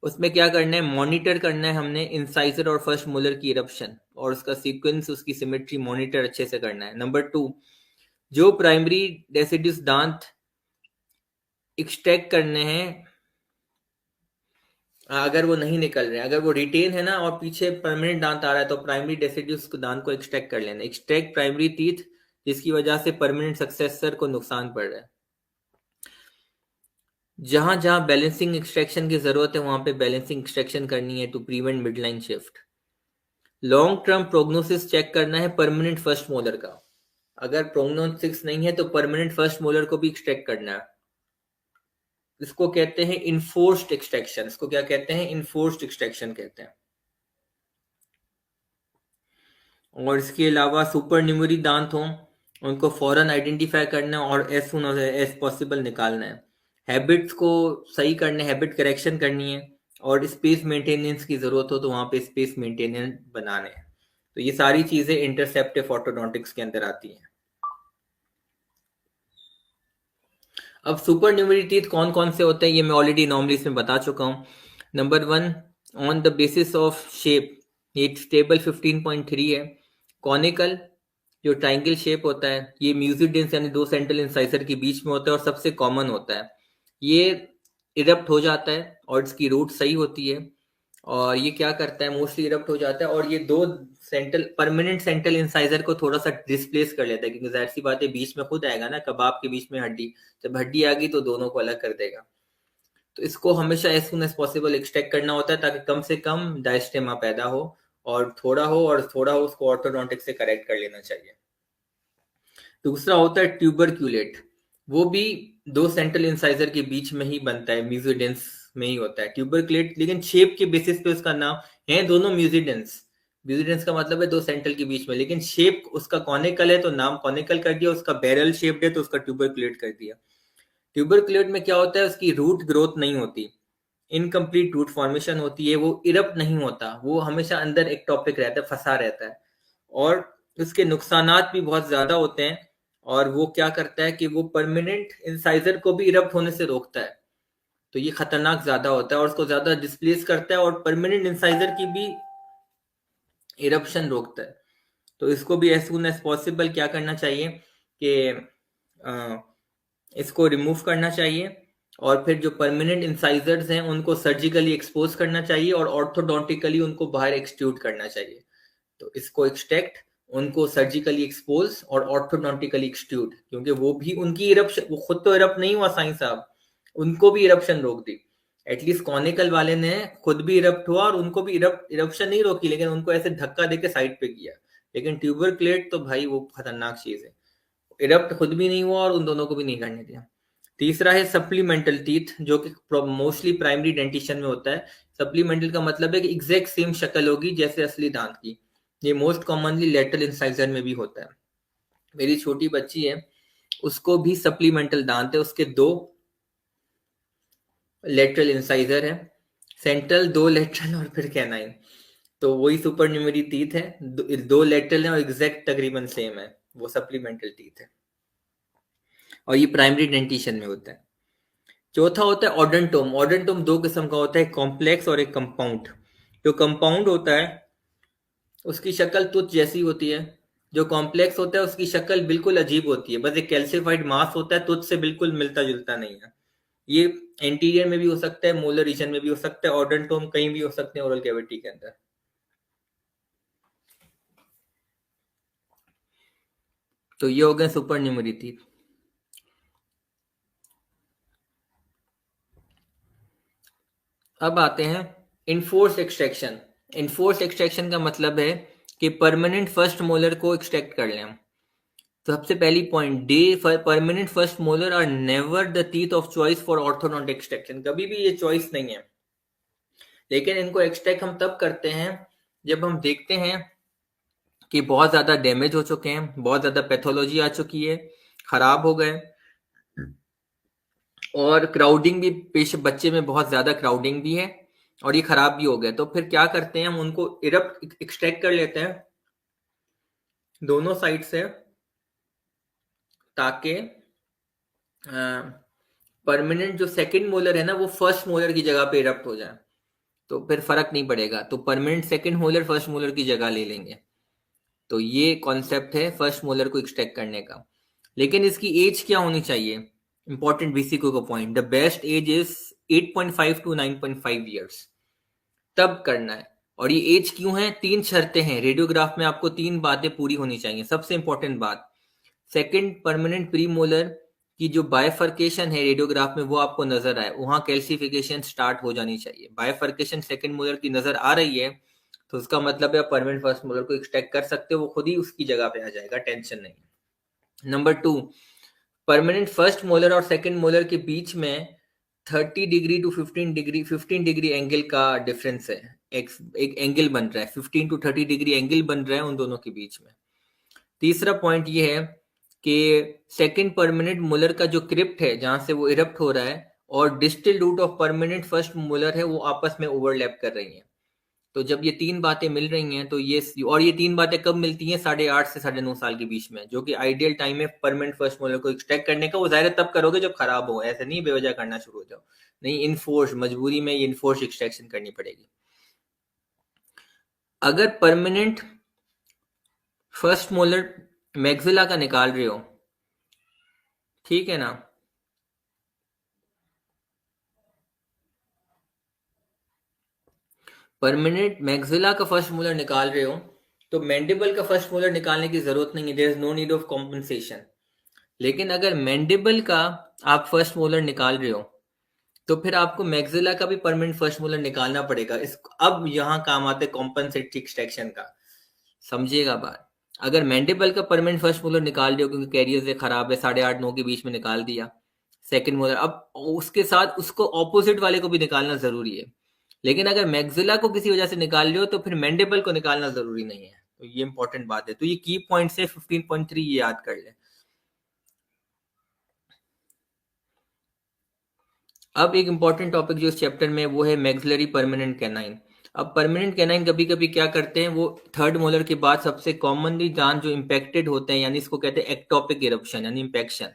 उसमें क्या करना है, मॉनिटर करना है हमने इंसाइजर और फर्स्ट मोलर की इरप्शन, और उसका सीक्वेंस, उसकी सिमेट्री मॉनिटर अच्छे से करना है। नंबर 2, जो प्राइमरी डेसिड्यूस दांत एक्सट्रैक्ट करने हैं, अगर वो नहीं निकल रहे हैं, अगर वो रिटेन है ना और पीछे परमानेंट दांत आ रहा है, तो प्राइमरी डेसिड्यूस दांत को एक्सट्रैक्ट कर लेना, एक्सट्रैक्ट प्राइमरी टीथ, जिसकी वजह से परमानेंट सक्सेसर को नुकसान पड़ रहा है। जहां जहां बैलेंसिंग एक्सट्रैक्शन की जरूरत है वहां पे बैलेंसिंग एक्सट्रैक्शन करनी है, to prevent midline shift. Long term prognosis check करना है परमानेंट फर्स्ट मोलर का, अगर प्रोग्नोसिस नहीं है तो परमानेंट फर्स्ट मोलर को भी एक्सट्रैक्ट करना है। इसको कहते हैं इन्फोर्स्ड एक्सट्रैक्शन, इसको क्या कहते हैं, इन्फोर्स्ड एक्सट्रैक्शन कहते हैं। और इसके अलावा सुपर न्यूमरी दांत हों, उनको फौरन आइडेंटिफाई करना है और एज सुन एज पॉसिबल निकालना है। हैबिट्स को सही करने, हैबिट करेक्शन करनी है, और स्पेस मेंटेनेंस की जरूरत हो तो वहां पे स्पेस मेंटेनेंस बनाने हैं। तो ये सारी चीजें इंटरसेप्टिव ऑर्थोडोंटिक्स के अंदर आती हैं। अब सुपर न्यूमरी टीथ कौन कौन से होते हैं ये मैं ऑलरेडी नॉर्मली इसमें बता चुका हूँ। Number 1, on the basis of shape, ये टेबल 15.3 है। कॉनिकल, जो ट्राइंगल शेप होता है, ये म्यूजिडेंस यानी दो सेंट्रल इंसाइजर के बीच में होता है और सबसे कॉमन होता है। ये इरप्ट हो जाता है और इसकी रूट सही होती है, और ये क्या करता है, मोस्टली इरप्ट हो जाता है, और ये दो सेंट्रल परमानेंट सेंट्रल इंसाइजर को थोड़ा सा डिस्प्लेस कर लेता है, क्योंकि जाहिर सी बात है बीच में खुद आएगा ना, कबाब के बीच में हड्डी, जब हड्डी आ गई तो दोनों को अलग कर देगा। तो इसको हमेशा as soon as possible extract करना होता है, ताकि कम से कम डायस्टेमा पैदा हो, और थोड़ा हो उसको ऑर्थोडोंटिक से करेक्ट कर लेना चाहिए। दूसरा होता है ट्यूबरक्यूलेट, वो भी दो सेंट्रल इंसाइजर के बीच में ही बनता है, म्यूजिडेंस में ही होता है ट्यूबरक्यूलेट, लेकिन शेप के बेसिस पे उसका नाम है दोनों म्यूजिडेंस। म्यूजिडेंस का मतलब है दो सेंट्रल के बीच में, लेकिन शेप उसका कॉनिकल है तो नाम कॉनिकल कर दिया, उसका बैरल शेप्ड है तो उसका ट्यूबरक्यूलेट कर दिया। ट्यूबरक्यूलेट में क्या होता है, उसकी रूट ग्रोथ नहीं होती, इनकम्प्लीट रूट फॉर्मेशन होती है, वो इरप्ट नहीं होता, वो हमेशा अंदर एक टॉपिक रहता है, फंसा रहता है, और उसके नुकसानात भी बहुत ज्यादा होते हैं। और वो क्या करता है कि वो परमानेंट इंसाइजर को भी इरप्ट होने से रोकता है, तो ये खतरनाक ज्यादा होता है और उसको ज्यादा डिस्प्लेस करता है, और परमानेंट इंसाइजर की भी इरप्शन रोकता है। तो इसको भी एज सुन एज पॉसिबल क्या करना चाहिए कि इसको रिमूव करना चाहिए, और फिर जो परमानेंट इंसाइजर्स हैं उनको सर्जिकली एक्सपोज करना चाहिए, और ऑर्थोडोंटिकली उनको बाहर एक्सट्रूड करना चाहिए। तो इसको एक्सट्रैक्ट, उनको सर्जिकली एक्सपोज और ऑर्थोडोंटिकली एक्सट्रूड, क्योंकि वो भी उनकी इरप्शन, वो खुद तो इरप्ट नहीं हुआ साईं साहब, उनको भी इरप्शन रोक दी। एटलीस्ट कॉनिकल वाले ने खुद भी इरप्ट हुआ और उनको भी इरप्शन नहीं रोकी, लेकिन उनको ऐसे धक्का देके साइड पे किया। लेकिन ट्यूबरक्लेट तो भाई वो खतरनाक चीज है, इरप्ट खुद भी नहीं हुआ और उन दोनों को भी नहीं करने दिया। तीसरा है सप्लीमेंटल टीथ, जो कि मोस्टली प्राइमरी डेंटिशन में होता है। सप्लीमेंटल का मतलब है कि एग्जैक्ट सेम शक्ल होगी जैसे असली दांत की। ये मोस्ट कॉमनली लेटरल इंसाइजर में भी होता है। मेरी छोटी बच्ची है, उसको भी सप्लीमेंटल दांत है, उसके दो लेटरल इंसाइजर है, सेंट्रल, दो लेटरल और फिर कैनाइन। तो वही सुपर न्यूमेरी टीथ है, दो लेटरल है और एग्जैक्ट तकरीबन सेम है, वो सप्लीमेंटल टीथ है और ये प्राइमरी डेंटिशन में होता है। चौथा होता है ऑडेंटोम। ऑडेंटोम दो किस्म का होता है, कॉम्प्लेक्स और एक कंपाउंड। जो कंपाउंड होता है उसकी शक्ल तुच्छ जैसी होती है, जो कॉम्प्लेक्स होता है उसकी शक्ल बिल्कुल अजीब होती है, बस एक कैल्सिफाइड मास होता है, तुच्छ से बिल्कुल मिलता जुलता नहीं है। ये एंटीरियर में भी हो सकता है, मोलर रीजन में भी हो सकता है, ऑडेंटोम कहीं भी हो सकते हैं ओरल कैविटी के अंदर। तो ये हो गए सुपर न्यूमेरी टीथ। अब आते हैं इनफोर्स एक्सट्रैक्शन। इनफोर्स एक्सट्रैक्शन का मतलब है कि परमानेंट फर्स्ट मोलर को एक्सट्रैक्ट कर लें हम। तो सबसे पहली point, the permanent first molar are never the teeth of choice for orthodontic extraction. कभी भी ये चॉइस नहीं है, लेकिन इनको एक्सट्रैक्ट हम तब करते हैं जब हम देखते हैं कि बहुत ज्यादा डैमेज हो चुके हैं, बहुत ज्यादा पैथोलॉजी आ चुकी है, खराब हो गए, और क्राउडिंग भी पेश बच्चे में बहुत ज्यादा क्राउडिंग भी है और ये खराब भी हो गए। तो फिर क्या करते हैं हम, उनको इरप्ट एक्सट्रैक्ट कर लेते हैं दोनों साइड से, ताकि परमानेंट जो सेकंड मोलर है ना वो फर्स्ट मोलर की जगह पे इरप्ट हो जाए, तो फिर फर्क नहीं पड़ेगा। तो permanent second molar first molar की जगह ले लेंगे। तो ये कॉन्सेप्ट है फर्स्ट मोलर को एक्सट्रैक्ट करने का। लेकिन इसकी एज क्या होनी चाहिए, इंपॉर्टेंट बीसीक्यू का point, the best age is 8.5 to 9.5 years, तब करना है। और ये एज क्यों है, तीन शर्तें हैं रेडियोग्राफ में, आपको तीन बातें पूरी होनी चाहिए। सबसे इंपॉर्टेंट बात, सेकंड परमानेंट प्री मोलर की जो बायफर्केशन है रेडियोग्राफ में वो आपको नजर आए, वहां कैल्सिफिकेशन स्टार्ट हो जानी चाहिए। बायफर्केशन सेकंड मोलर की नजर आ रही है तो उसका मतलब है परमानेंट फर्स्ट मोलर को एक्सट्रैक्ट कर सकते हो, वो खुद ही उसकी जगह पे आ जाएगा, टेंशन नहीं। Number two, permanent first molar और सेकंड मोलर के बीच में 30 degree to 15 degree, 15 degree angle का डिफरेंस है। एक एंगल बन रहा है, 15 to 30 डिग्री एंगल बन रहा है उन दोनों के बीच में। तीसरा पॉइंट ये है कि सेकंड परमानेंट मोलर का जो क्रिप्ट है जहां से वो इरप्ट हो रहा है और distal root of permanent first molar है वो आपस में ओवरलैप कर रही हैं। तो जब ये तीन बातें मिल रही हैं तो ये, और ये तीन बातें कब मिलती हैं, 8.5 से 9.5 साल के बीच में, जो कि आइडियल टाइम है परमानेंट फर्स्ट मोलर को एक्सट्रैक्ट करने का। वो जाहिर है तब करोगे जब खराब हो, ऐसे नहीं बेवजह करना शुरू हो जाओ, नहीं, इनफोर्स मजबूरी में ये इनफोर्स एक्सट्रैक्शन करनी पड़ेगी। अगर परमानेंट फर्स्ट मोलर मैक्सिला का निकाल रहे हो, ठीक है ना, परमानेंट मैक्सिला का फर्स्ट मोलर निकाल रहे हो तो मैंडिबल का फर्स्ट मोलर निकालने की जरूरत नहीं है, there is no need of compensation. लेकिन अगर मैंडिबल का आप फर्स्ट मोलर निकाल रहे हो तो फिर आपको मैक्सिला का भी परमानेंट फर्स्ट मोलर निकालना पड़ेगा। इस अब यहाँ काम आते हैं कॉम्पनसेटरी एक्सट्रैक्शन का, समझिएगा बात। अगर मैंडिबल का परमानेंट फर्स्ट मोलर निकाल रहे हो क्योंकि कैरियर से खराब है, 8.5 9 के बीच में निकाल दिया सेकंड मोलर, अब उसके साथ उसको ऑपोजिट वाले को भी निकालना जरूरी है। लेकिन अगर मैक्सिला को किसी वजह से निकाल रहे हो तो फिर मैंडिबल को निकालना जरूरी नहीं है। तो ये इंपॉर्टेंट बात है, तो ये की पॉइंट से 15.3 ये याद कर ले। अब एक इंपॉर्टेंट टॉपिक जो इस चैप्टर में वो है मैक्सिलरी परमानेंट कैनाइन। अब परमानेंट कैनाइन कभी कभी क्या करते हैं, वो थर्ड मोलर के बाद सबसे कॉमनली दांत जो इम्पैक्टेड होते हैं, यानी इसको कहते हैं एक्टोपिक इरप्शन यानी इम्पैक्शन,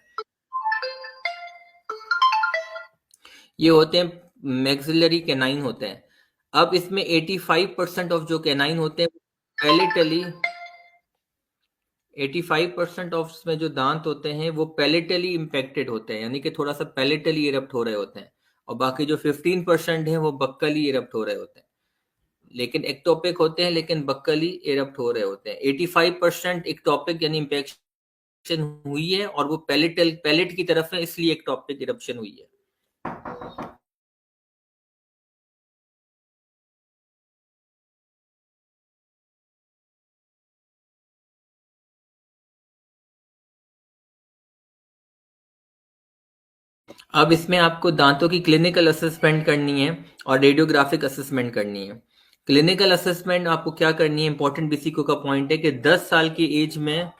ये होते हैं मैक्सिलरी कैनाइन होते हैं। अब इसमें 85% ऑफ जो कैनाइन होते हैं पैलेटली, 85% ऑफ इसमें जो दांत होते हैं वो पैलेटली इम्पैक्टेड होते हैं, यानी कि थोड़ा सा पैलेटली इरप्ट हो रहे होते हैं, और बाकी जो 15% है वो बक्कली इरप्ट हो रहे होते हैं। लेकिन एक्टोपिक होते हैं लेकिन बक्कली इरप्ट हो रहे होते हैं। 85% एक्टोपिक यानी इम्पैक्शन हुई है और वो पैलेट की तरफ है, इसलिए एक्टोपिक इरप्शन हुई है। अब इसमें आपको दांतों की क्लिनिकल असेसमेंट करनी है और रेडियोग्राफिक असेसमेंट करनी है। क्लिनिकल असेसमेंट आपको क्या करनी है, इंपॉर्टेंट बीसीक्यू का पॉइंट है कि 10 साल की एज में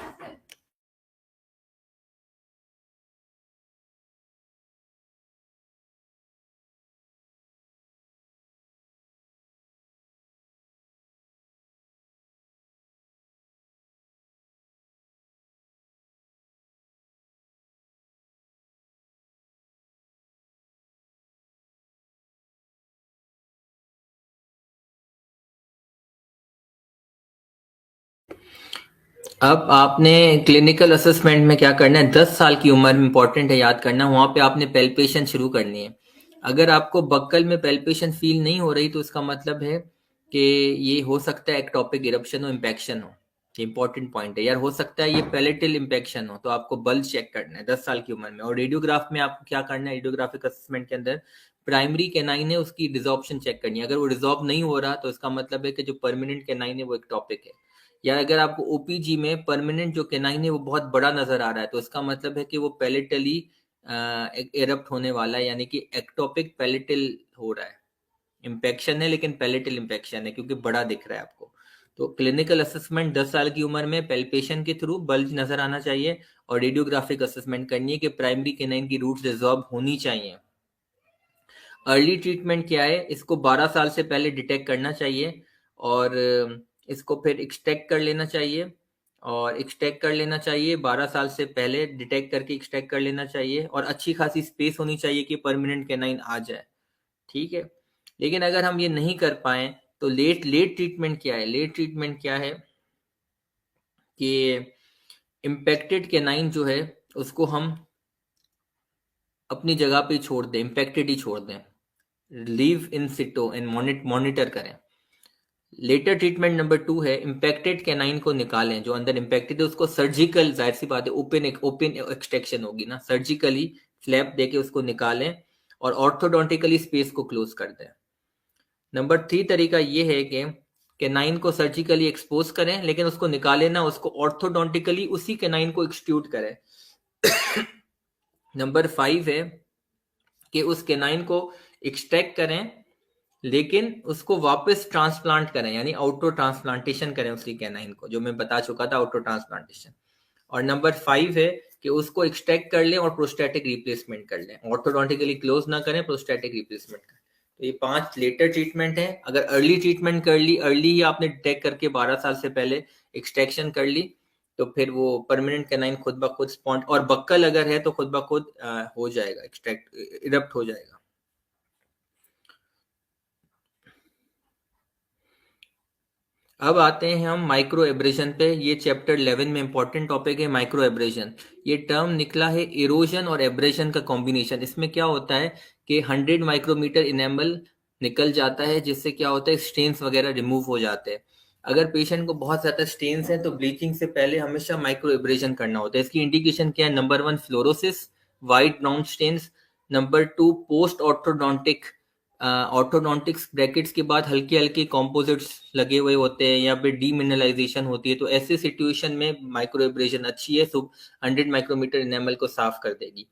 अब आपने क्लिनिकल असेसमेंट में क्या करना है, 10 साल की उम्र में इंपॉर्टेंट है याद करना, वहां पे आपने पेल्पेशन शुरू करनी है। अगर आपको बक्कल में पेल्पेशन फील नहीं हो रही तो इसका मतलब है कि ये हो सकता है एक्टोपिक इरप्शन हो, इम्पैक्शन हो। ये इंपॉर्टेंट पॉइंट है यार, हो सकता है ये पैलेटल इम्पैक्शन हो, तो आपको बल्ज चेक करना है 10 साल की उम्र में। और रेडियोग्राफ में आपको क्या करना है, रेडियोग्राफिक असेसमेंट के अंदर प्राइमरी कैनाइन है उसकी डिजॉर्प्शन चेक करनी है। अगर वो डिजॉर्ब नहीं हो रहा तो इसका मतलब है कि जो परमानेंट कैनाइन है वो एक्टोपिक है। या अगर आपको ओपीजी में परमानेंट जो केनाइन है वो बहुत बड़ा नजर आ रहा है तो इसका मतलब है कि वो पैलेटली एरप्ट होने वाला है, यानी कि एक्टोपिक पैलेटल हो रहा है। इम्पेक्शन है लेकिन पैलेटल इम्पेक्शन है क्योंकि बड़ा दिख रहा है आपको। तो क्लिनिकल असेसमेंट 10 साल की उम्र में पेल्पेशन के थ्रू बल्ज नजर आना चाहिए और रेडियोग्राफिक असेसमेंट करनी है कि प्राइमरी केनाइन की रूट्स रिजॉल्व होनी चाहिए। अर्ली ट्रीटमेंट क्या है, इसको 12 साल से पहले डिटेक्ट करना चाहिए और इसको फिर एक्सट्रैक्ट कर लेना चाहिए। और एक्सट्रैक्ट कर लेना चाहिए 12 साल से पहले डिटेक्ट करके एक्सट्रैक्ट कर लेना चाहिए और अच्छी खासी स्पेस होनी चाहिए कि परमानेंट कैनाइन आ जाए। ठीक है, लेकिन अगर हम ये नहीं कर पाए तो लेट लेट ट्रीटमेंट क्या है, लेट ट्रीटमेंट क्या है कि इम्पैक्टेड कैनाइन जो है उसको हम अपनी जगह पे छोड़ दें, इम्पैक्टेड ही छोड़ दें, लीव इन सिटो एंड मॉनिटर करें। लेटर ट्रीटमेंट नंबर 2 है इम्पैक्टेड कैनाइन को निकालें, जो अंदर इम्पैक्टेड है उसको सर्जिकल, जाहिर सी बात है ओपन एक्सट्रैक्शन होगी ना, सर्जिकली फ्लैप देके उसको निकालें और ऑर्थोडोंटिकली स्पेस को क्लोज कर दें। नंबर 3 तरीका ये है कि कैनाइन को सर्जिकली एक्सपोज करें लेकिन उसको निकालें ना, उसको ऑर्थोडोंटिकली उसी कैनाइन को एक्सट्रूड करें। नंबर 5 है कि उस कैनाइन को एक्सट्रैक्ट करें लेकिन उसको वापस ट्रांसप्लांट करें, यानी आउटो ट्रांसप्लांटेशन करें उसकी कैनाइन को, जो मैं बता चुका था आउटो ट्रांसप्लांटेशन। और नंबर 5 है कि उसको एक्सट्रैक्ट कर लें और प्रोस्टेटिक रिप्लेसमेंट कर लें, ऑर्थोडोंटिकली क्लोज ना करें, प्रोस्टेटिक रिप्लेसमेंट करें। तो ये 5 लेटर ट्रीटमेंट है। अगर अर्ली ट्रीटमेंट कर ली, अर्ली ही आपने डिटेक्ट करके 12 साल से पहले एक्सट्रैक्शन कर ली, तो फिर वो परमानेंट कैनाइन खुद ब खुद स्पॉन्ट, और बक्कल अगर है तो खुद ब खुद हो जाएगा, एक्सट्रैक्ट इरप्ट हो जाएगा। अब आते हैं हम माइक्रो एब्रेशन पे। ये चैप्टर 11 में इंपॉर्टेंट टॉपिक है माइक्रो एब्रेशन। ये टर्म निकला है इरोजन और एब्रेशन का कॉम्बिनेशन। इसमें क्या होता है कि 100 माइक्रोमीटर इनेमल निकल जाता है, जिससे क्या होता है स्टेन्स वगैरह रिमूव हो जाते हैं। अगर पेशेंट को बहुत ज्यादा स्टेन्स हैं तो ब्लीचिंग से पहले हमेशा माइक्रो एब्रेशन करना होता है। इसकी इंडिकेशन क्या है, number 1 fluorosis, white brown stains. Number 2 post orthodontic, orthodontics brackets के बाद हल्के हल्के कॉम्पोजिट्स लगे हुए होते हैं या फिर डीमिनरलाइजेशन होती है, तो ऐसे सिचुएशन में माइक्रो एब्रेशन अच्छी है, सो 100 माइक्रोमीटर इनेमल को साफ कर देगी।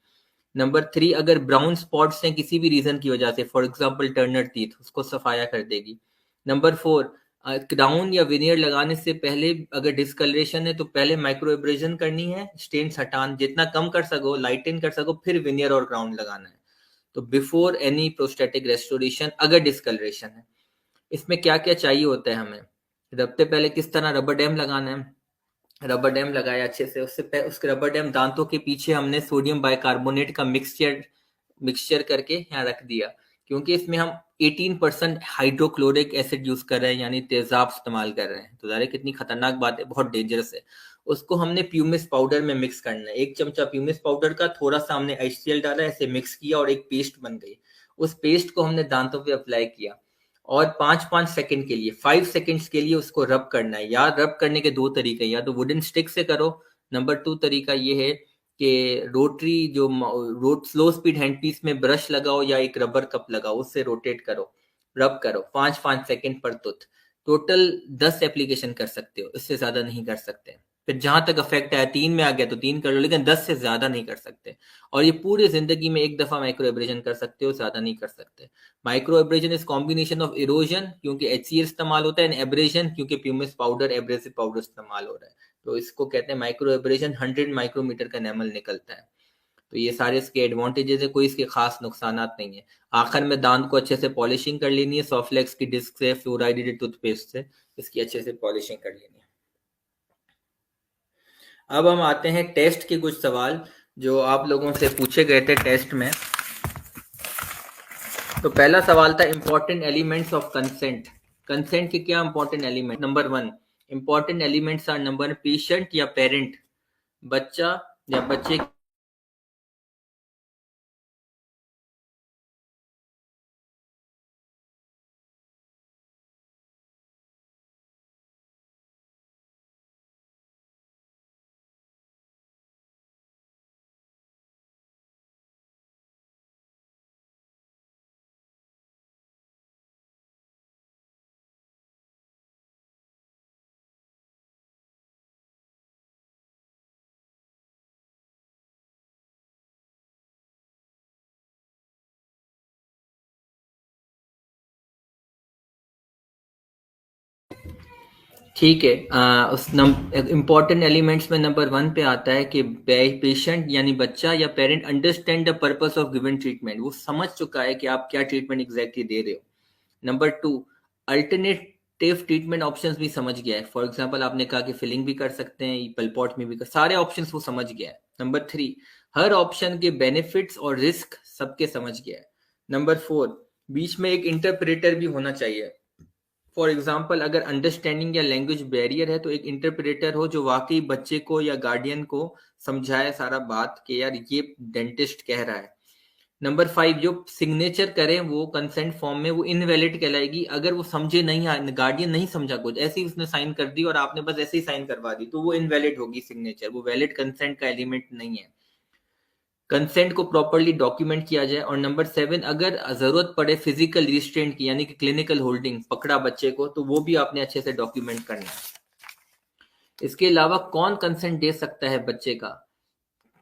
नंबर 3, अगर ब्राउन स्पॉट्स हैं किसी भी रीजन की वजह से, फॉर एग्जांपल टर्नर टीथ, उसको सफाया कर देगी। नंबर 4, क्राउन या विनियर लगाने से पहले अगर डिस्कलरेशन है तो पहले माइक्रो एब्रेशन करनी है, स्टेन्स हटान जितना कम कर सको, लाइटन कर सको, फिर विनियर और क्राउन लगाना है। तो बिफोर एनी प्रोस्टेटिक रेस्टोरेशन अगर डिस्कलरेशन है। इसमें क्या क्या चाहिए होता है हमें, सबसे पहले किस तरह रबर डैम लगाना है। रबर डैम लगाया अच्छे से, उसके रबर डैम दांतों के पीछे हमने सोडियम बाइकार्बोनेट का मिक्सचर करके यहाँ रख दिया, क्योंकि इसमें हम 18% हाइड्रोक्लोरिक एसिड यूज कर रहे हैं, यानी तेजाब इस्तेमाल कर रहे हैं। तो ज़ाहिर कितनी खतरनाक बात है, बहुत डेंजरस है। उसको हमने प्यूमिस पाउडर में मिक्स करना है, 1 चमचा प्यूमिस पाउडर का, थोड़ा सा हमने HCl डाला, ऐसे मिक्स किया और एक पेस्ट बन गई। उस पेस्ट को हमने दांतों पे अप्लाई किया और 5-5 सेकंड के लिए, 5 सेकंड्स के लिए उसको रब करना है। या रब करने के 2 तरीके, या तो वुडन स्टिक से करो। नंबर 2 तरीका ये है कि रोटरी जो स्लो स्पीड हैंड पीस में ब्रश लगाओ या एक रबर कप लगाओ, उससे रोटेट करो, रब करो 5-5 सेकंड पर तुथ। टोटल 10 एप्लीकेशन कर सकते हो, इससे ज्यादा नहीं कर सकते। फिर जहां तक इफेक्ट आया 3 में आ गया तो 3 कर लो, लेकिन 10 से ज्यादा नहीं कर सकते। और ये पूरी जिंदगी में एक दफा माइक्रो एब्रेशन कर सकते हो, ज्यादा नहीं कर सकते। Micro abrasion is combination of erosion, क्योंकि HCl इस्तेमाल होता है, एब्रेशन क्योंकि प्यूमिस पाउडर, एब्रेसिव पाउडर इस्तेमाल हो रहा है। तो इसको कहते हैं माइक्रो एब्रेशन। 100 माइक्रोमीटर का एनेमल निकलता है। तो ये सारे इसके एडवांटेजेस है, कोई इसके खास नुकसानात नहीं है। आखिर में दांत को अच्छे से पॉलिशिंग कर लेनी है, सॉफ्लेक्स की डिस्क से, फ्लोराइडेड टूथपेस्ट से इसकी अच्छे से पॉलिशिंग कर लेनी है। अब हम आते हैं टेस्ट के कुछ सवाल जो आप लोगों से पूछे गए थे टेस्ट में। तो पहला सवाल था important elements of consent. Consent के क्या important element, number 1 important elements are number patient या पेरेंट, बच्चा या बच्चे ठीक है। उस इम्पॉर्टेंट एलिमेंट्स में नंबर 1 पे आता है कि पेशेंट यानी बच्चा या parent understand the purpose of given treatment, वो समझ चुका है कि आप क्या ट्रीटमेंट एग्जैक्टली दे रहे हो। नंबर 2, अल्टरनेटिव ट्रीटमेंट ऑप्शंस भी समझ गया है। फॉर एग्जांपल आपने कहा कि फिलिंग भी कर सकते हैं, पलपॉट में भी कर, सारे ऑप्शंस वो समझ गया है। नंबर 3, हर ऑप्शन के बेनिफिट्स और रिस्क सबके समझ गया है। नंबर 4, बीच में एक इंटरप्रेटर भी होना चाहिए। फॉर एग्जाम्पल अगर अंडरस्टैंडिंग या लैंग्वेज बैरियर है तो एक इंटरप्रेटर हो जो वाकई बच्चे को या गार्डियन को समझाए सारा बात कि यार ये डेंटिस्ट कह रहा है। नंबर 5, जो सिग्नेचर करें वो कंसेंट फॉर्म में वो इनवैलिड कहलाएगी अगर वो समझे नहीं, गार्डियन नहीं समझा कुछ, ऐसे ही उसने साइन कर दी और आपने बस ऐसे ही साइन करवा दी, तो वो इनवैलिड होगी सिग्नेचर, वो वैलिड कंसेंट का एलिमेंट नहीं है। कंसेंट को प्रॉपरली डॉक्यूमेंट किया जाए। और नंबर 7, अगर जरूरत पड़े फिजिकल रिस्ट्रेंट की यानी कि क्लिनिकल होल्डिंग, पकड़ा बच्चे को, तो वो भी आपने अच्छे से डॉक्यूमेंट करना है। इसके अलावा कौन कंसेंट दे सकता है बच्चे का,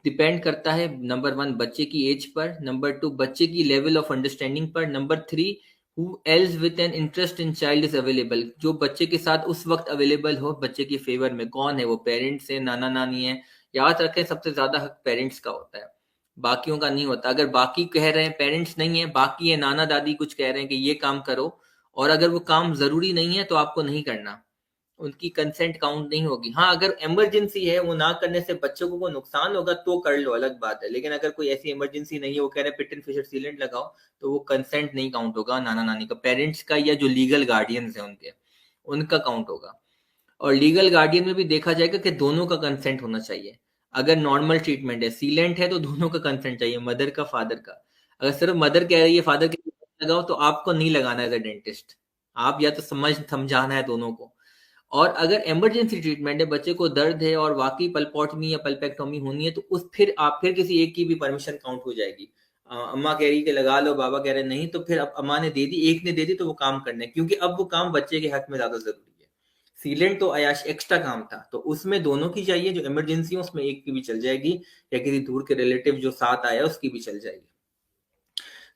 डिपेंड करता है नंबर 1 बच्चे की एज पर, नंबर 2 बच्चे की लेवल ऑफ अंडरस्टैंडिंग पर, number 3 who else with an interest in child is available, जो बच्चे के साथ उस वक्त अवेलेबल हो बच्चे के फेवर में, कौन है वो, पेरेंट्स है, नाना नानी है। याद रखें सबसे ज्यादा हक पेरेंट्स का होता है, बाकियों का नहीं होता। अगर बाकी कह रहे हैं, पेरेंट्स नहीं है, बाकी है नाना दादी कुछ कह रहे हैं कि ये काम करो, और अगर वो काम जरूरी नहीं है तो आपको नहीं करना, उनकी कंसेंट काउंट नहीं होगी। हाँ, अगर इमरजेंसी है, वो ना करने से बच्चों को कोई नुकसान होगा तो कर लो, अलग बात है। लेकिन अगर कोई ऐसी इमरजेंसी नहीं है, वो कह रहे पिट एंड फिशर सीलेंट लगाओ, तो वो कंसेंट नहीं काउंट होगा नाना नानी का, पेरेंट्स का या जो लीगल गार्डियंस है उनके, उनका काउंट होगा। और लीगल गार्डियन में भी देखा जाएगा कि दोनों का कंसेंट होना चाहिए। अगर नॉर्मल ट्रीटमेंट है, सीलेंट है, तो दोनों का कंसेंट चाहिए, मदर का, फादर का। अगर सिर्फ मदर कह रही है फादर के लगाओ, तो आपको नहीं लगाना एज अ डेंटिस्ट, आप या तो समझाना है दोनों को। और अगर इमरजेंसी ट्रीटमेंट है, बच्चे को दर्द है और वाकई पल्पोटमी या पल्पेक्टोमी होनी है, तो उस फिर किसी एक की भी परमिशन काउंट हो जाएगी। अम्मा कह रही कि लगा लो, बाबा कह रहे नहीं, तो फिर अब अम्मा ने दे दी, एक ने दे दी, तो वो काम करना है, क्योंकि अब वो काम बच्चे के हक में ज्यादा जरूरी है। सीलेंट तो अयाश एक्स्ट्रा काम था, तो उसमें दोनों की चाहिए, जो इमरजेंसी है उसमें एक की भी चल जाएगी, या किसी दूर के रिलेटिव जो साथ आया उसकी भी चल जाएगी।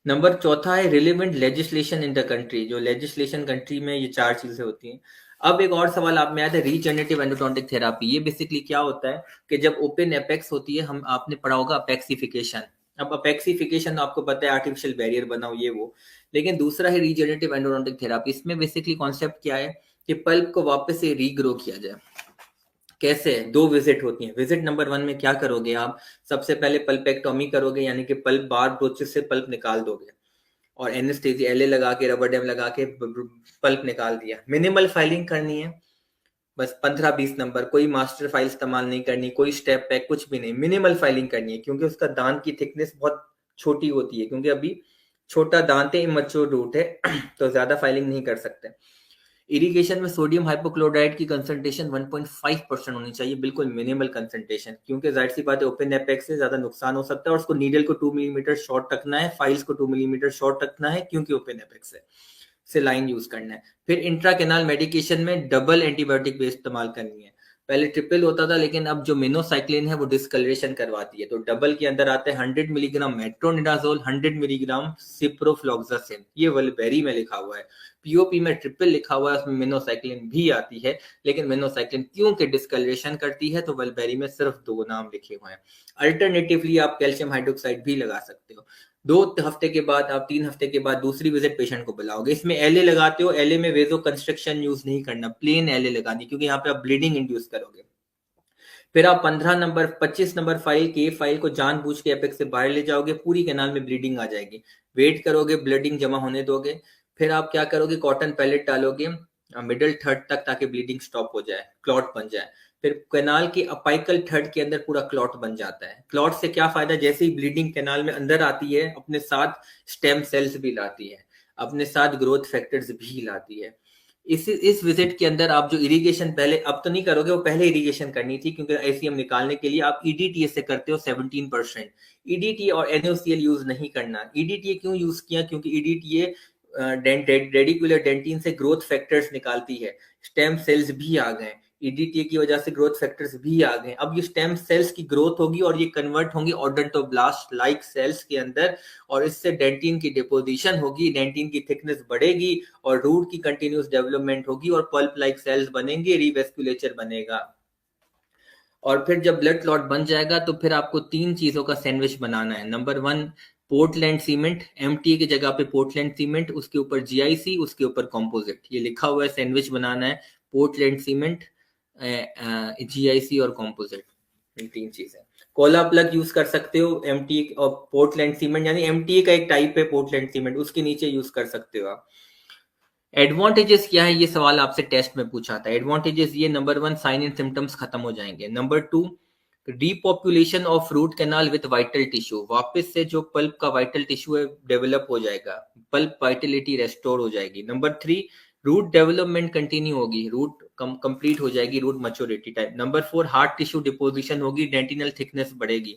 नंबर चौथा है relevant legislation in the country, जो लेजिस्लेशन कंट्री में ये 4 चीजें होती हैं। अब एक और सवाल आप में आया था, रीजनरेटिव एंडोडोंटिक थेरापी, ये बेसिकली क्या होता है कि जब ओपन एपेक्स होती है, हम आपने पढ़ा होगा अपेक्सिफिकेशन। अब अपेक्सिफिकेशन आपको पता है आर्टिफिशियल बैरियर बनाओ ये वो, लेकिन दूसरा है रीजनरेटिव एंडोडोंटिक थेरापी। इसमें बेसिकली कॉन्सेप्ट क्या है कि पल्प को वापस से रीग्रो किया जाए। कैसे, 2 विजिट होती हैं। विजिट नंबर 1 में क्या करोगे आप, सबसे पहले पल्पेक्टोमी करोगे, यानी कि पल्प बार ब्रोचेस से पल्प निकाल दोगे, और एनेस्थेसिया एलए लगा के, रबर डैम लगा के पल्प निकाल दिया। मिनिमल फाइलिंग करनी है, बस 15-20 नंबर, कोई मास्टर फाइल इस्तेमाल नहीं करनी, कोई स्टेप पैक कुछ भी नहीं, मिनिमल फाइलिंग करनी है, क्योंकि उसका दांत की थिकनेस बहुत छोटी होती है, क्योंकि अभी छोटा दांत है, इमैच्योर रूट है तो ज्यादा फाइलिंग नहीं कर सकते। इरिगेशन में सोडियम हाइपोक्लोराइड की कंसंट्रेशन 1.5% होनी चाहिए, बिल्कुल मिनिमल कंसंट्रेशन, क्योंकि जाहिर सी बात है ओपन एपेक्स से ज्यादा नुकसान हो सकता है, और उसको नीडल को 2 मिलीमीटर शॉर्ट रखना है, फाइल्स को 2 मिलीमीटर शॉर्ट रखना है, क्योंकि ओपन एपेक्स है, से लाइन यूज करना है। फिर इंट्राकेनाल मेडिकेशन में डबल एंटीबायोटिक बेस इस्तेमाल करनी है। पहले ट्रिपल होता था, लेकिन अब जो मिनोसाइक्लिन है वो डिस्कलरेशन करवाती है, तो डबल के अंदर आते हैं 100 मिलीग्राम मेट्रोनिडाजोल, 100 मिलीग्राम सिप्रोफ्लॉक्सासिन, ये वल्बेरी में लिखा हुआ है। पीओपी में ट्रिपल लिखा हुआ है, उसमें मिनोसाइक्लिन भी आती है, लेकिन मिनोसाइक्लिन क्योंकि डिस्कलरेशन करती है, तो वल्बेरी में सिर्फ 2 नाम लिखे हुए हैं। अल्टरनेटिवली आप कैल्शियम हाइड्रोक्साइड भी लगा सकते हो। 2 हफ्ते के बाद, आप 3 हफ्ते के बाद दूसरी विजिट पेशेंट को बुलाओगे। इसमें एलए लगाते हो, एलए में वेजो कंस्ट्रक्शन यूज नहीं करना, प्लेन एलए लगानी, क्योंकि यहाँ पे आप ब्लीडिंग इंड्यूस करोगे। फिर आप 15 नंबर 25 नंबर फाइल के फाइल को जानबूझ के एपेक्स से बाहर ले जाओगे, पूरी कैनाल में ब्लीडिंग आ जाएगी, वेट करोगे, ब्लीडिंग जमा होने दोगे। फिर आप क्या करोगे, कॉटन पैलेट डालोगे, मिडिल थर्ड तक, ताकि ब्लीडिंग स्टॉप हो जाए, क्लॉट बन जाए। फिर कैनाल के अपाइकल थर्ड के अंदर पूरा क्लॉट बन जाता है। क्लॉट से क्या फायदा, जैसे ही ब्लीडिंग कैनाल में अंदर आती है अपने साथ स्टेम सेल्स भी लाती है, अपने साथ ग्रोथ फैक्टर्स भी लाती है। इस विजिट के अंदर आप जो इरिगेशन पहले, अब तो नहीं करोगे, वो पहले इरिगेशन करनी थी, क्योंकि एसीएम निकालने के लिए आप ईडीटीए से करते हो 17%। ईडीटीए और एनओसीएल यूज नहीं करना। ईडीटीए क्यों यूज किया, क्योंकि ईडीटीए रेडिकुलर डेंटिन से ग्रोथ फैक्टर्स निकालती है, स्टेम सेल्स भी आ गए, ईडीटीए की वजह से ग्रोथ फैक्टर्स भी आ गए। अब ये स्टेम सेल्स की ग्रोथ होगी और ये कन्वर्ट होंगी ओडोंटोब्लास्ट लाइक सेल्स के अंदर, और इससे डेंटिन की डिपोजिशन होगी, डेंटिन की थिकनेस बढ़ेगी और रूट की कंटिन्यूस डेवलपमेंट होगी और पल्प लाइक सेल्स बनेंगे, रिवेस्कुलेचर बनेगा। और फिर जब ब्लड क्लॉट बन जाएगा तो फिर आपको 3 चीजों का सैंडविच बनाना है। नंबर 1, पोर्टलैंड सीमेंट, एमटी की जगह पे पोर्टलैंड सीमेंट, उसके ऊपर जीआईसी, उसके ऊपर कंपोजिट, ये लिखा हुआ है सैंडविच बनाना है। पोर्टलैंड सीमेंट, जीआईसी और कंपोजिट, ये 3 चीजें। कोला प्लग यूज कर सकते हो, एमटी और पोर्टलैंड सीमेंट, यानी एमटी का एक टाइप है पोर्टलैंड सीमेंट, उसके नीचे यूज कर सकते हो आप। एडवांटेजेस क्या है, ये सवाल आपसे टेस्ट में पूछा था। एडवांटेजेस ये, नंबर 1, साइन एंड सिम्टम्स खत्म हो जाएंगे। Number 2, repopulation of root canal with vital tissue, वापस से जो पल्प का वाइटल टिश्यू है डेवलप हो जाएगा, पल्प वाइटलिटी रेस्टोर हो जाएगी। नंबर 3, रूट डेवलपमेंट कंटिन्यू होगी, रूट कंप्लीट हो जाएगी, root maturity type. Number 4, hard tissue deposition होगी, डेंटिनल थिकनेस बढ़ेगी,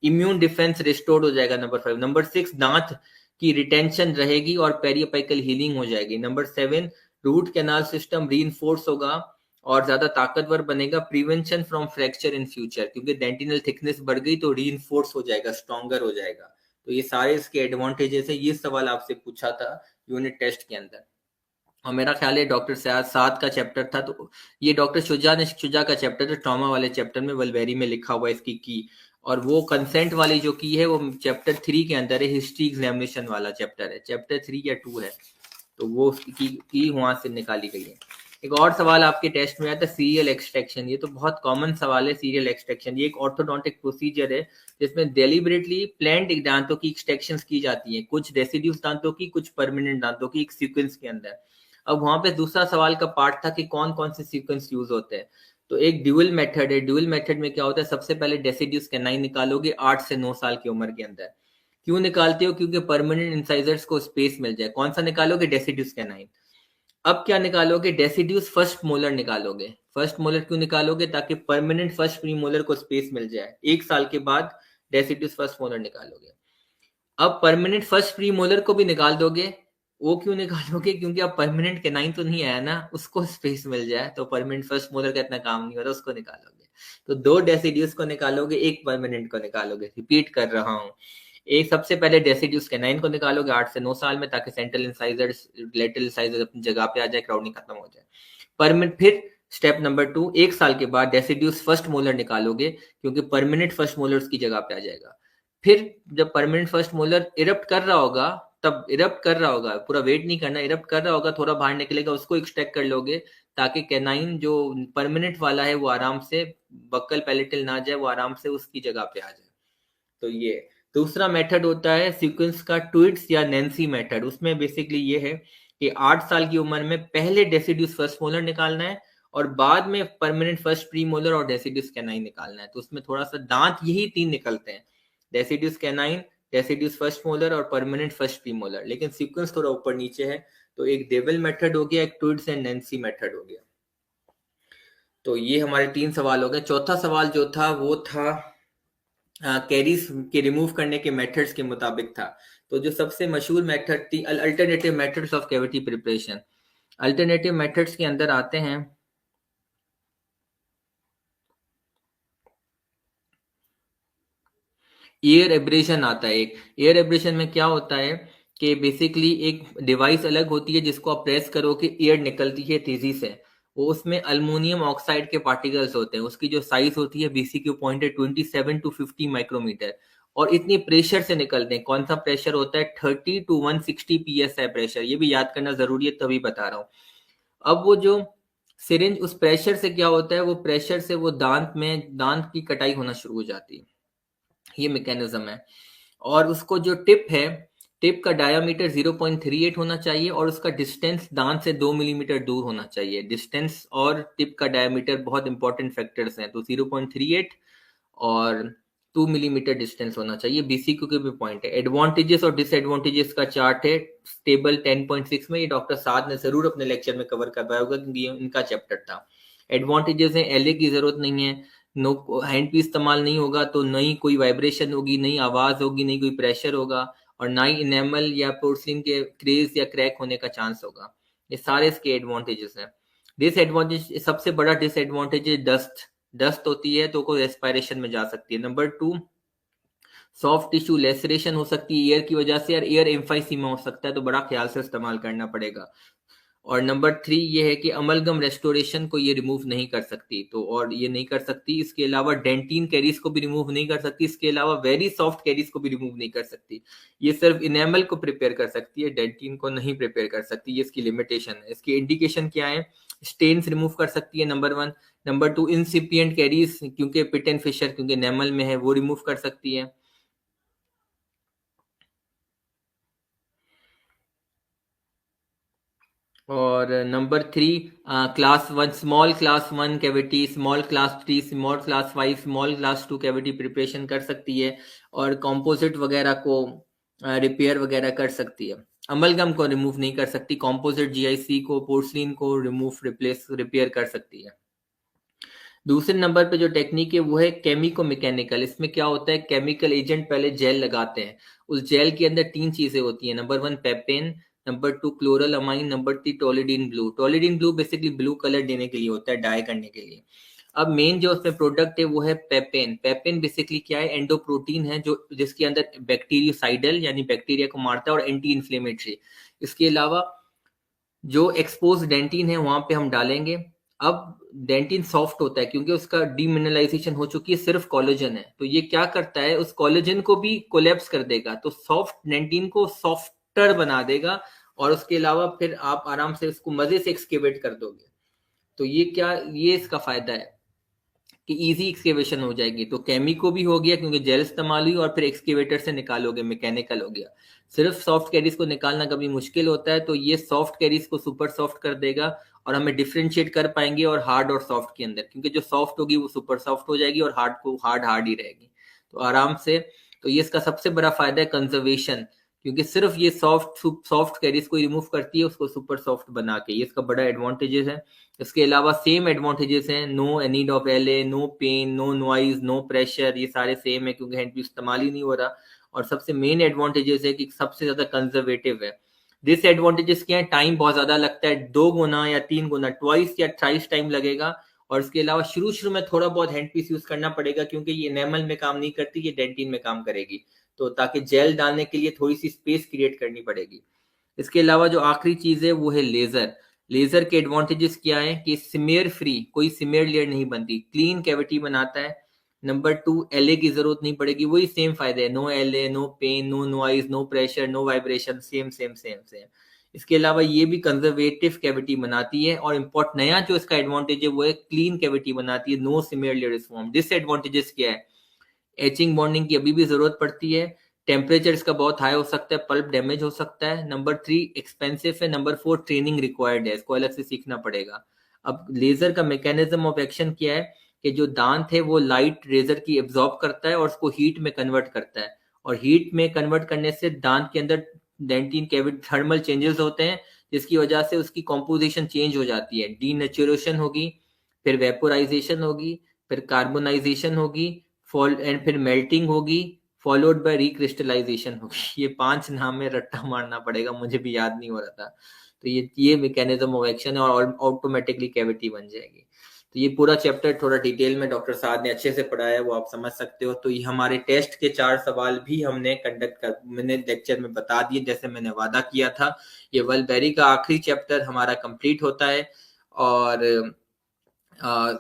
इम्यून डिफेंस रिस्टोर्ड हो जाएगा। नंबर 5। नंबर 6, दांत की रिटेंशन रहेगी और पेरियोपाइकल हीलिंग हो जाएगी। Number 7, root canal system reinforce होगा और ज्यादा ताकतवर बनेगा, prevention from fracture in future, क्योंकि डेंटिनल थिकनेस बढ़ गई तो रीइंफोर्स हो जाएगा, स्ट्रॉन्गर हो जाएगा। तो ये सारे इसके एडवांटेजेस है। ये सवाल आपसे पूछा था यूनिट टेस्ट के अंदर, और मेरा ख्याल है डॉक्टर सात का चैप्टर था, तो ये डॉक्टर शुजा का चैप्टर था, ट्रॉमा वाले चैप्टर में वल्वेरी में लिखा हुआ है इसकी की। और वो कंसेंट वाली जो की है वो चैप्टर 3 के अंदर है, हिस्ट्री एग्जामिनेशन वाला चैप्टर है, चैप्टर 3 या 2 है, तो वो उसकी की वहां से निकाली गई है। एक और सवाल आपके टेस्ट में आया था, सीरियल एक्सट्रैक्शन। ये तो बहुत कॉमन सवाल है, सीरियल एक्सट्रैक्शन। ये एक ऑर्थोडोंटिक प्रोसीजर है जिसमें डेलिबरेटली प्लांट दांतों की एक्सट्रैक्शन की जाती है, कुछ रेसिड्यूज दांतों की, कुछ परमानेंट दांतों की, एक सीक्वेंस के अंदर। अब वहां पे दूसरा सवाल का पार्ट था कि कौन कौन से सीक्वेंस यूज होते हैं। तो एक ड्यूअल मेथड है, ड्यूअल मेथड में क्या होता है, सबसे पहले डेसिड्यूस कैनाइन निकालोगे 8 से 9 साल की उम्र के अंदर। क्यों निकालते हो, क्योंकि परमानेंट इंसाइजर्स को स्पेस मिल जाए। कौन सा निकालोगे, डेसिड्यूस कैनाइन। अब क्या निकालोगे, डेसिड्यूस फर्स्ट मोलर निकालोगे। फर्स्ट मोलर क्यों निकालोगे, ताकि परमानेंट फर्स्ट प्री मोलर को स्पेस मिल जाए। 1 साल के बाद डेसिड्यूस फर्स्ट मोलर निकालोगे। अब परमानेंट फर्स्ट प्री मोलर को भी निकाल दोगे। वो क्यों निकालोगे, क्योंकि अब परमानेंट कैनाइन तो नहीं आया ना, उसको स्पेस मिल जाए, तो परमानेंट फर्स्ट मोलर का इतना काम नहीं होता, उसको निकालोगे। तो 2 डेसिड्यूस को निकालोगे, 1 परमानेंट को निकालोगे। रिपीट कर रहा हूँ, एक सबसे पहले डेसिड्यूस कैनाइन को निकालोगे 8 से 9 साल में, ताकि सेंट्रल इंसाइजर्स लेटरल इंसाइजर अपनी जगह पे आ जाए, क्राउडिंग खत्म हो जाए। परमानेंट, फिर स्टेप नंबर 2, 1 साल के बाद डेसिड्यूस फर्स्ट मोलर निकालोगे, क्योंकि परमानेंट फर्स्ट मोलर उसकी जगह पे आ जाएगा। फिर जब परमानेंट फर्स्ट मोलर इरप्ट कर रहा होगा, तब इरप्ट कर रहा होगा, पूरा वेट नहीं करना, इरप्ट कर रहा होगा, थोड़ा बाहर निकलेगा, उसको एक्सट्रैक्ट कर लोगे, ताकि कैनाइन जो परमानेंट वाला है वो आराम से बक्कल पैलेटल ना जाए, वो आराम से उसकी जगह पे आ जाए। तो ये दूसरा मेथड होता है सीक्वेंस का, ट्विट्स या नैन्सी मेथड। उसमें बेसिकली ये है कि 8 साल की उम्र में पहले डेसिड्यूस फर्स्ट मोलर निकालना है और बाद में परमानेंट फर्स्ट प्री मोलर और डेसिड्यूस कैनाइन निकालना है। तो उसमें थोड़ा सा दांत यही 3 निकलते हैं, deciduous canine, deciduous first molar और परमानेंट फर्स्ट प्री मोलर, लेकिन सीक्वेंस थोड़ा ऊपर नीचे है। तो एक डेविल मेथड हो गया, एक ट्विट्स एंड नैन्सी मेथड हो गया। तो ये हमारे 3 सवाल हो गए। चौथा सवाल जो था वो था कैरीज के रिमूव करने के मेथड्स के मुताबिक था। तो जो सबसे मशहूर मेथड थी alternative methods of cavity preparation. Alternative methods के अंदर आते हैं एयर एब्रेशन आता है। एक एयर एब्रेशन में क्या होता है कि बेसिकली एक डिवाइस अलग होती है जिसको आप प्रेस करो कि एयर निकलती है तेजी से। वो उसमें अल्मोनियम ऑक्साइड के पार्टिकल्स होते हैं, उसकी जो साइज होती है BCQ पॉइंट है 27 to 50 माइक्रोमीटर, और इतनी प्रेशर से निकलते हैं। कौन सा प्रेशर होता है, 30 to 160 PSI प्रेशर। ये भी याद करना जरूरी है, तभी बता रहा हूँ। अब वो जो सिरिंज, उस प्रेशर से क्या होता है, वो प्रेशर से वो दांत की कटाई होना शुरू हो जाती है। ये मैकेनिज्म है। और उसको जो टिप है, टिप का डायामीटर 0.38 होना चाहिए और उसका डिस्टेंस दांत से 2 मिलीमीटर दूर होना चाहिए। डिस्टेंस और टिप का डायामीटर बहुत इंपॉर्टेंट फैक्टर्स हैं, तो 0.38 और 2 मिलीमीटर डिस्टेंस होना चाहिए। बीसीक्यू के भी पॉइंट है। एडवांटेजेस और डिसएडवांटेजेस का चार्ट है टेबल 10.6 में, ये डॉक्टर साद ने जरूर अपने लेक्चर में कवर करवाया होगा क्योंकि ये इनका चैप्टर था। एडवांटेजेस है, एलए की जरूरत नहीं है, नो हैंड पीस इस्तेमाल नहीं होगा तो नई कोई वाइब्रेशन होगी, नई आवाज होगी, नहीं कोई प्रेशर होगा, और ना ही इनेमल या पोर्सिन के क्रेज या क्रैक होने का चांस होगा। ये सारे इसके एडवांटेजेस हैं। डिसएडवांटेज, सबसे बड़ा डिसएडवांटेज है डस्ट। डस्ट होती है तो कोई रेस्पिरेशन में जा सकती है। नंबर 2, सॉफ्ट टिश्यू लेसरेशन हो सकती है एयर की वजह से, और एयर एम्फाइसीमा हो सकता है, तो बड़ा ख्याल से इस्तेमाल करना पड़ेगा। और नंबर 3 ये है कि अमलगम रेस्टोरेशन को ये रिमूव नहीं कर सकती, तो और ये नहीं कर सकती। इसके अलावा डेंटिन कैरीज को भी रिमूव नहीं कर सकती। इसके अलावा वेरी सॉफ्ट कैरीज को भी रिमूव नहीं कर सकती। ये सिर्फ इनेमल को प्रिपेयर कर सकती है, डेंटिन को नहीं प्रिपेयर कर सकती। ये इसकी लिमिटेशन है। इसकी इंडिकेशन क्या है? स्टेन्स रिमूव कर सकती है, नंबर 1। नंबर 2, इंसिपिएंट कैरीज, क्योंकि पिट एंड फिशर क्योंकि इनेमल में है, वो रिमूव कर सकती है। और number 3, class 1, small class 1 cavity, small class 3, small class 5, small class 2 cavity preparation कर सकती है, और कॉम्पोजिट वगैरह को रिपेयर वगैरह कर सकती है। अमलगम को रिमूव नहीं कर सकती। कॉम्पोजिट जीआईसी को, पोर्सलिन को रिमूव, रिप्लेस, रिपेयर कर सकती है। दूसरे नंबर पे जो टेक्निक है वो है केमिको मैकेनिकल। इसमें क्या होता है, केमिकल एजेंट पहले जेल लगाते हैं, उस जेल के अंदर 3 चीजें होती हैं। Number 1 papain, number 2 chloral amine, number 3 toluidine blue. Toluidine blue basically blue colour देने के लिए होता है, डाई करने के लिए। अब मेन जो उसमें प्रोडक्ट है वो है पेपेन। पेपेन बेसिकली क्या है, एंडोप्रोटीन है जो जिसके अंदर बैक्टीरियोसाइडल यानी बैक्टीरिया को मारता है, और एंटी इन्फ्लेमेटरी। इसके अलावा जो एक्सपोज डेंटिन है वहां पे हम डालेंगे। अब डेंटिन सॉफ्ट होता है क्योंकि उसका डीमिनरलाइजेशन हो चुकी है, सिर्फ कोलेजन है, तो ये क्या करता है, उस कोलेजन को भी कोलेप्स कर देगा, तो सॉफ्ट डेंटिन को सॉफ्टर बना देगा, और उसके अलावा फिर आप आराम से उसको मजे से एक्सकेवेट कर दोगे। तो ये क्या, ये इसका फायदा है कि इजी एक्सकेवेशन हो जाएगी। तो केमिको भी हो गया क्योंकि जेल इस्तेमाल हुई, और फिर एक्सकेवेटर से निकालोगे, मैकेनिकल हो गया। सिर्फ सॉफ्ट कैरीज को निकालना कभी मुश्किल होता है, तो ये सॉफ्ट कैरीज को सुपर सॉफ्ट कर देगा, और हमें डिफ्रेंशिएट कर पाएंगे और हार्ड और सॉफ्ट के अंदर, क्योंकि जो सॉफ्ट होगी वो सुपर सॉफ्ट हो जाएगी और हार्ड को हार्ड हार्ड ही रहेगी, तो आराम से। तो ये इसका सबसे बड़ा फायदा है, कंजर्वेशन, क्योंकि सिर्फ ये सॉफ्ट कैरीज को रिमूव करती है उसको सुपर सॉफ्ट बना के, ये इसका बड़ा एडवांटेजेस है। इसके अलावा सेम एडवांटेजेस हैं, no need of LA, no pain, no noise, no pressure, ये सारे सेम है क्योंकि हैंड पीस इस्तेमाल ही नहीं हो रहा। और सबसे मेन एडवांटेजेस है कि सबसे ज्यादा कंजर्वेटिव है। डिसएडवांटेजेस क्या है, टाइम बहुत ज्यादा लगता है, 2 गुना या 3 गुना, ट्वाइस या थ्राइस टाइम लगेगा। और इसके अलावा शुरू शुरू में थोड़ा बहुत हैंड पीस यूज करना पड़ेगा क्योंकि ये एनेमल में काम नहीं करती, ये डेंटिन में काम करेगी, तो ताकि जेल डालने के लिए थोड़ी सी स्पेस क्रिएट करनी पड़ेगी। इसके अलावा जो आखिरी चीज है वो है लेजर। लेजर के एडवांटेजेस क्या है कि स्मेयर फ्री, कोई स्मेयर लेयर नहीं बनती, क्लीन कैविटी बनाता है। नंबर 2, एलए की जरूरत नहीं पड़ेगी, वही सेम फायदे है, no LA, no pain, no noise, no pressure, no vibration, same same same same. इसके अलावा ये भी कंजर्वेटिव कैविटी बनाती है, और इम्पोर्ट नया जो इसका एडवांटेज है वो है क्लीन कैविटी बनाती है, no smear layer is form. Disadvantages क्या है, एचिंग बॉन्डिंग की अभी भी जरूरत पड़ती है, टेम्परेचर इसका बहुत हाई हो सकता है, पल्प डैमेज हो सकता है। नंबर 3, एक्सपेंसिव है। नंबर 4, ट्रेनिंग रिक्वायर्ड है, इसको अलग से सीखना पड़ेगा। अब लेजर का मैकेनिज्म ऑफ एक्शन क्या है कि जो दांत है वो लाइट रेजर की एब्जॉर्ब करता है और उसको हीट में कन्वर्ट करता है, और हीट में कन्वर्ट करने से दांत के अंदर डेंटिन कैविटी थर्मल चेंजेस होते हैं, जिसकी वजह से उसकी कॉम्पोजिशन चेंज हो जाती है, डीनेचुरेशन होगी, फिर वेपोराइजेशन होगी, फिर कार्बोनाइजेशन होगी, एंड फिर मेल्टिंग होगी, फॉलोड बाय रिक्रिस्टलाइजेशन होगी। ये 5 नाम में रट्टा मारना पड़ेगा, मुझे भी याद नहीं हो रहा था। तो ये मैकेनिज्म ऑफ एक्शन है, और ऑटोमेटिकली कैविटी बन जाएगी। तो ये पूरा चैप्टर थोड़ा डिटेल में डॉक्टर साहब ने अच्छे से पढ़ाया है, वो आप समझ सकते हो। तो ये हमारे टेस्ट के 4 सवाल भी हमने मैंने लेक्चर में बता दिए, जैसे मैंने वादा किया था। ये वल्बेरी का आखिरी चैप्टर हमारा कंप्लीट होता है, और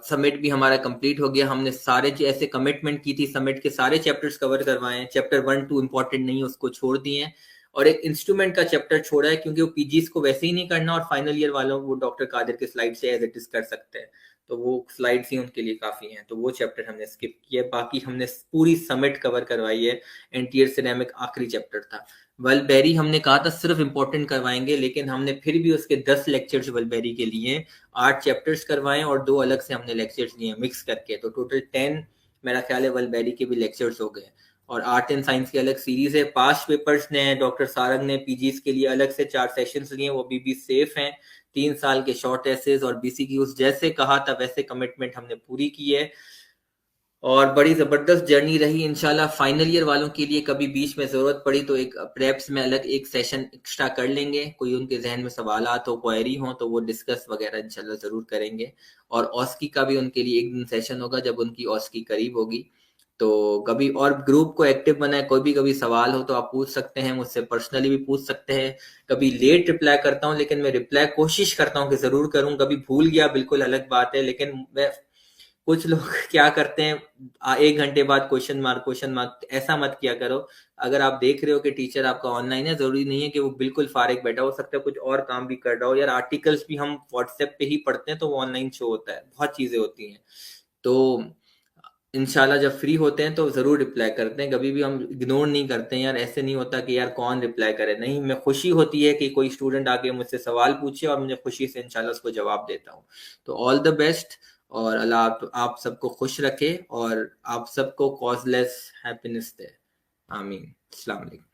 समिट भी हमारा कंप्लीट हो गया। हमने सारे ऐसे कमिटमेंट की थी, समिट के सारे चैप्टर्स कवर करवाए हैं। चैप्टर 1 2 इंपॉर्टेंट नहीं है, उसको छोड़ दिए हैं, और एक इंस्ट्रूमेंट का चैप्टर छोड़ा है क्योंकि वो पीजीज को वैसे ही नहीं करना और फाइनल ईयर वालों वो डॉक्टर कादिर के स्लाइड से एज इट इज कर सकते हैं, तो वो स्लाइड्स ही उनके लिए काफी हैं, तो वो चैप्टर हमने स्किप किया। बाकी हमने पूरी समिट कवर करवाई है। एंटीयर सिरेमिक आखिरी चैप्टर था। वल्बेरी हमने कहा था सिर्फ इंपॉर्टेंट करवाएंगे, लेकिन हमने फिर भी उसके 10 लेक्चर्स वल्बेरी के लिए 8 चैप्टर्स करवाए और 2 अलग से हमने लेक्चर्स लिए मिक्स करके, तो टोटल 10 मेरा ख्याल है वल्बेरी के भी लेक्चर्स हो गए। और आर्ट एंड साइंस की अलग सीरीज है। पास्ट पेपर्स ने डॉक्टर सारंग ने पीजीज के लिए अलग से 4 सेशंस लिए, वो भी सेफ हैं। 3 साल के शॉर्ट एसेज और बीसीक्यूज जैसे कहा था वैसे कमिटमेंट हमने पूरी की है और बड़ी जबरदस्त जर्नी रही। इंशाल्लाह फाइनल ईयर वालों के लिए कभी बीच में जरूरत पड़ी तो एक प्रेप्स में अलग एक सेशन एक्स्ट्रा कर लेंगे, कोई उनके जहन में सवालात हो क्वेरी हो तो वो डिस्कस वगैरह इंशाल्लाह जरूर करेंगे। और ऑस्की का भी उनके लिए एक दिन सेशन होगा जब उनकी ऑस्की करीब होगी, तो कभी और ग्रुप को एक्टिव बनाए, कोई भी कभी सवाल हो तो आप पूछ सकते हैं मुझसे, पर्सनली भी पूछ सकते हैं। कभी लेट रिप्लाई करता हूँ लेकिन मैं रिप्लाई कोशिश करता हूँ कि जरूर करूँ, कभी भूल गया बिल्कुल अलग बात है, लेकिन मैं कुछ लोग क्या करते हैं 1 घंटे बाद क्वेश्चन मार्क, ऐसा मत किया करो। अगर आप देख रहे हो कि टीचर आपका ऑनलाइन है, जरूरी नहीं है कि वो बिल्कुल फारिग बैठा हो सकता है कुछ और काम भी कर रहा हो। यार आर्टिकल्स भी हम व्हाट्सएप पे ही पढ़ते हैं तो वो ऑनलाइन शो होता है, बहुत चीजें होती हैं। तो इंशाल्लाह जब फ्री होते हैं तो जरूर रिप्लाई करते हैं, कभी भी हम इग्नोर नहीं करते हैं। यार ऐसे नहीं होता कि यार कौन रिप्लाई करे, नहीं, मैं खुशी होती है कि कोई स्टूडेंट आके मुझसे सवाल पूछे और मुझे खुशी से इंशाल्लाह उसको जवाब देता हूँ। तो ऑल द बेस्ट और अल्लाह आप सबको खुश रखे और आप सबको कॉजलेस हैप्पीनेस दे। आमीन। अस्सलाम वालेकुम।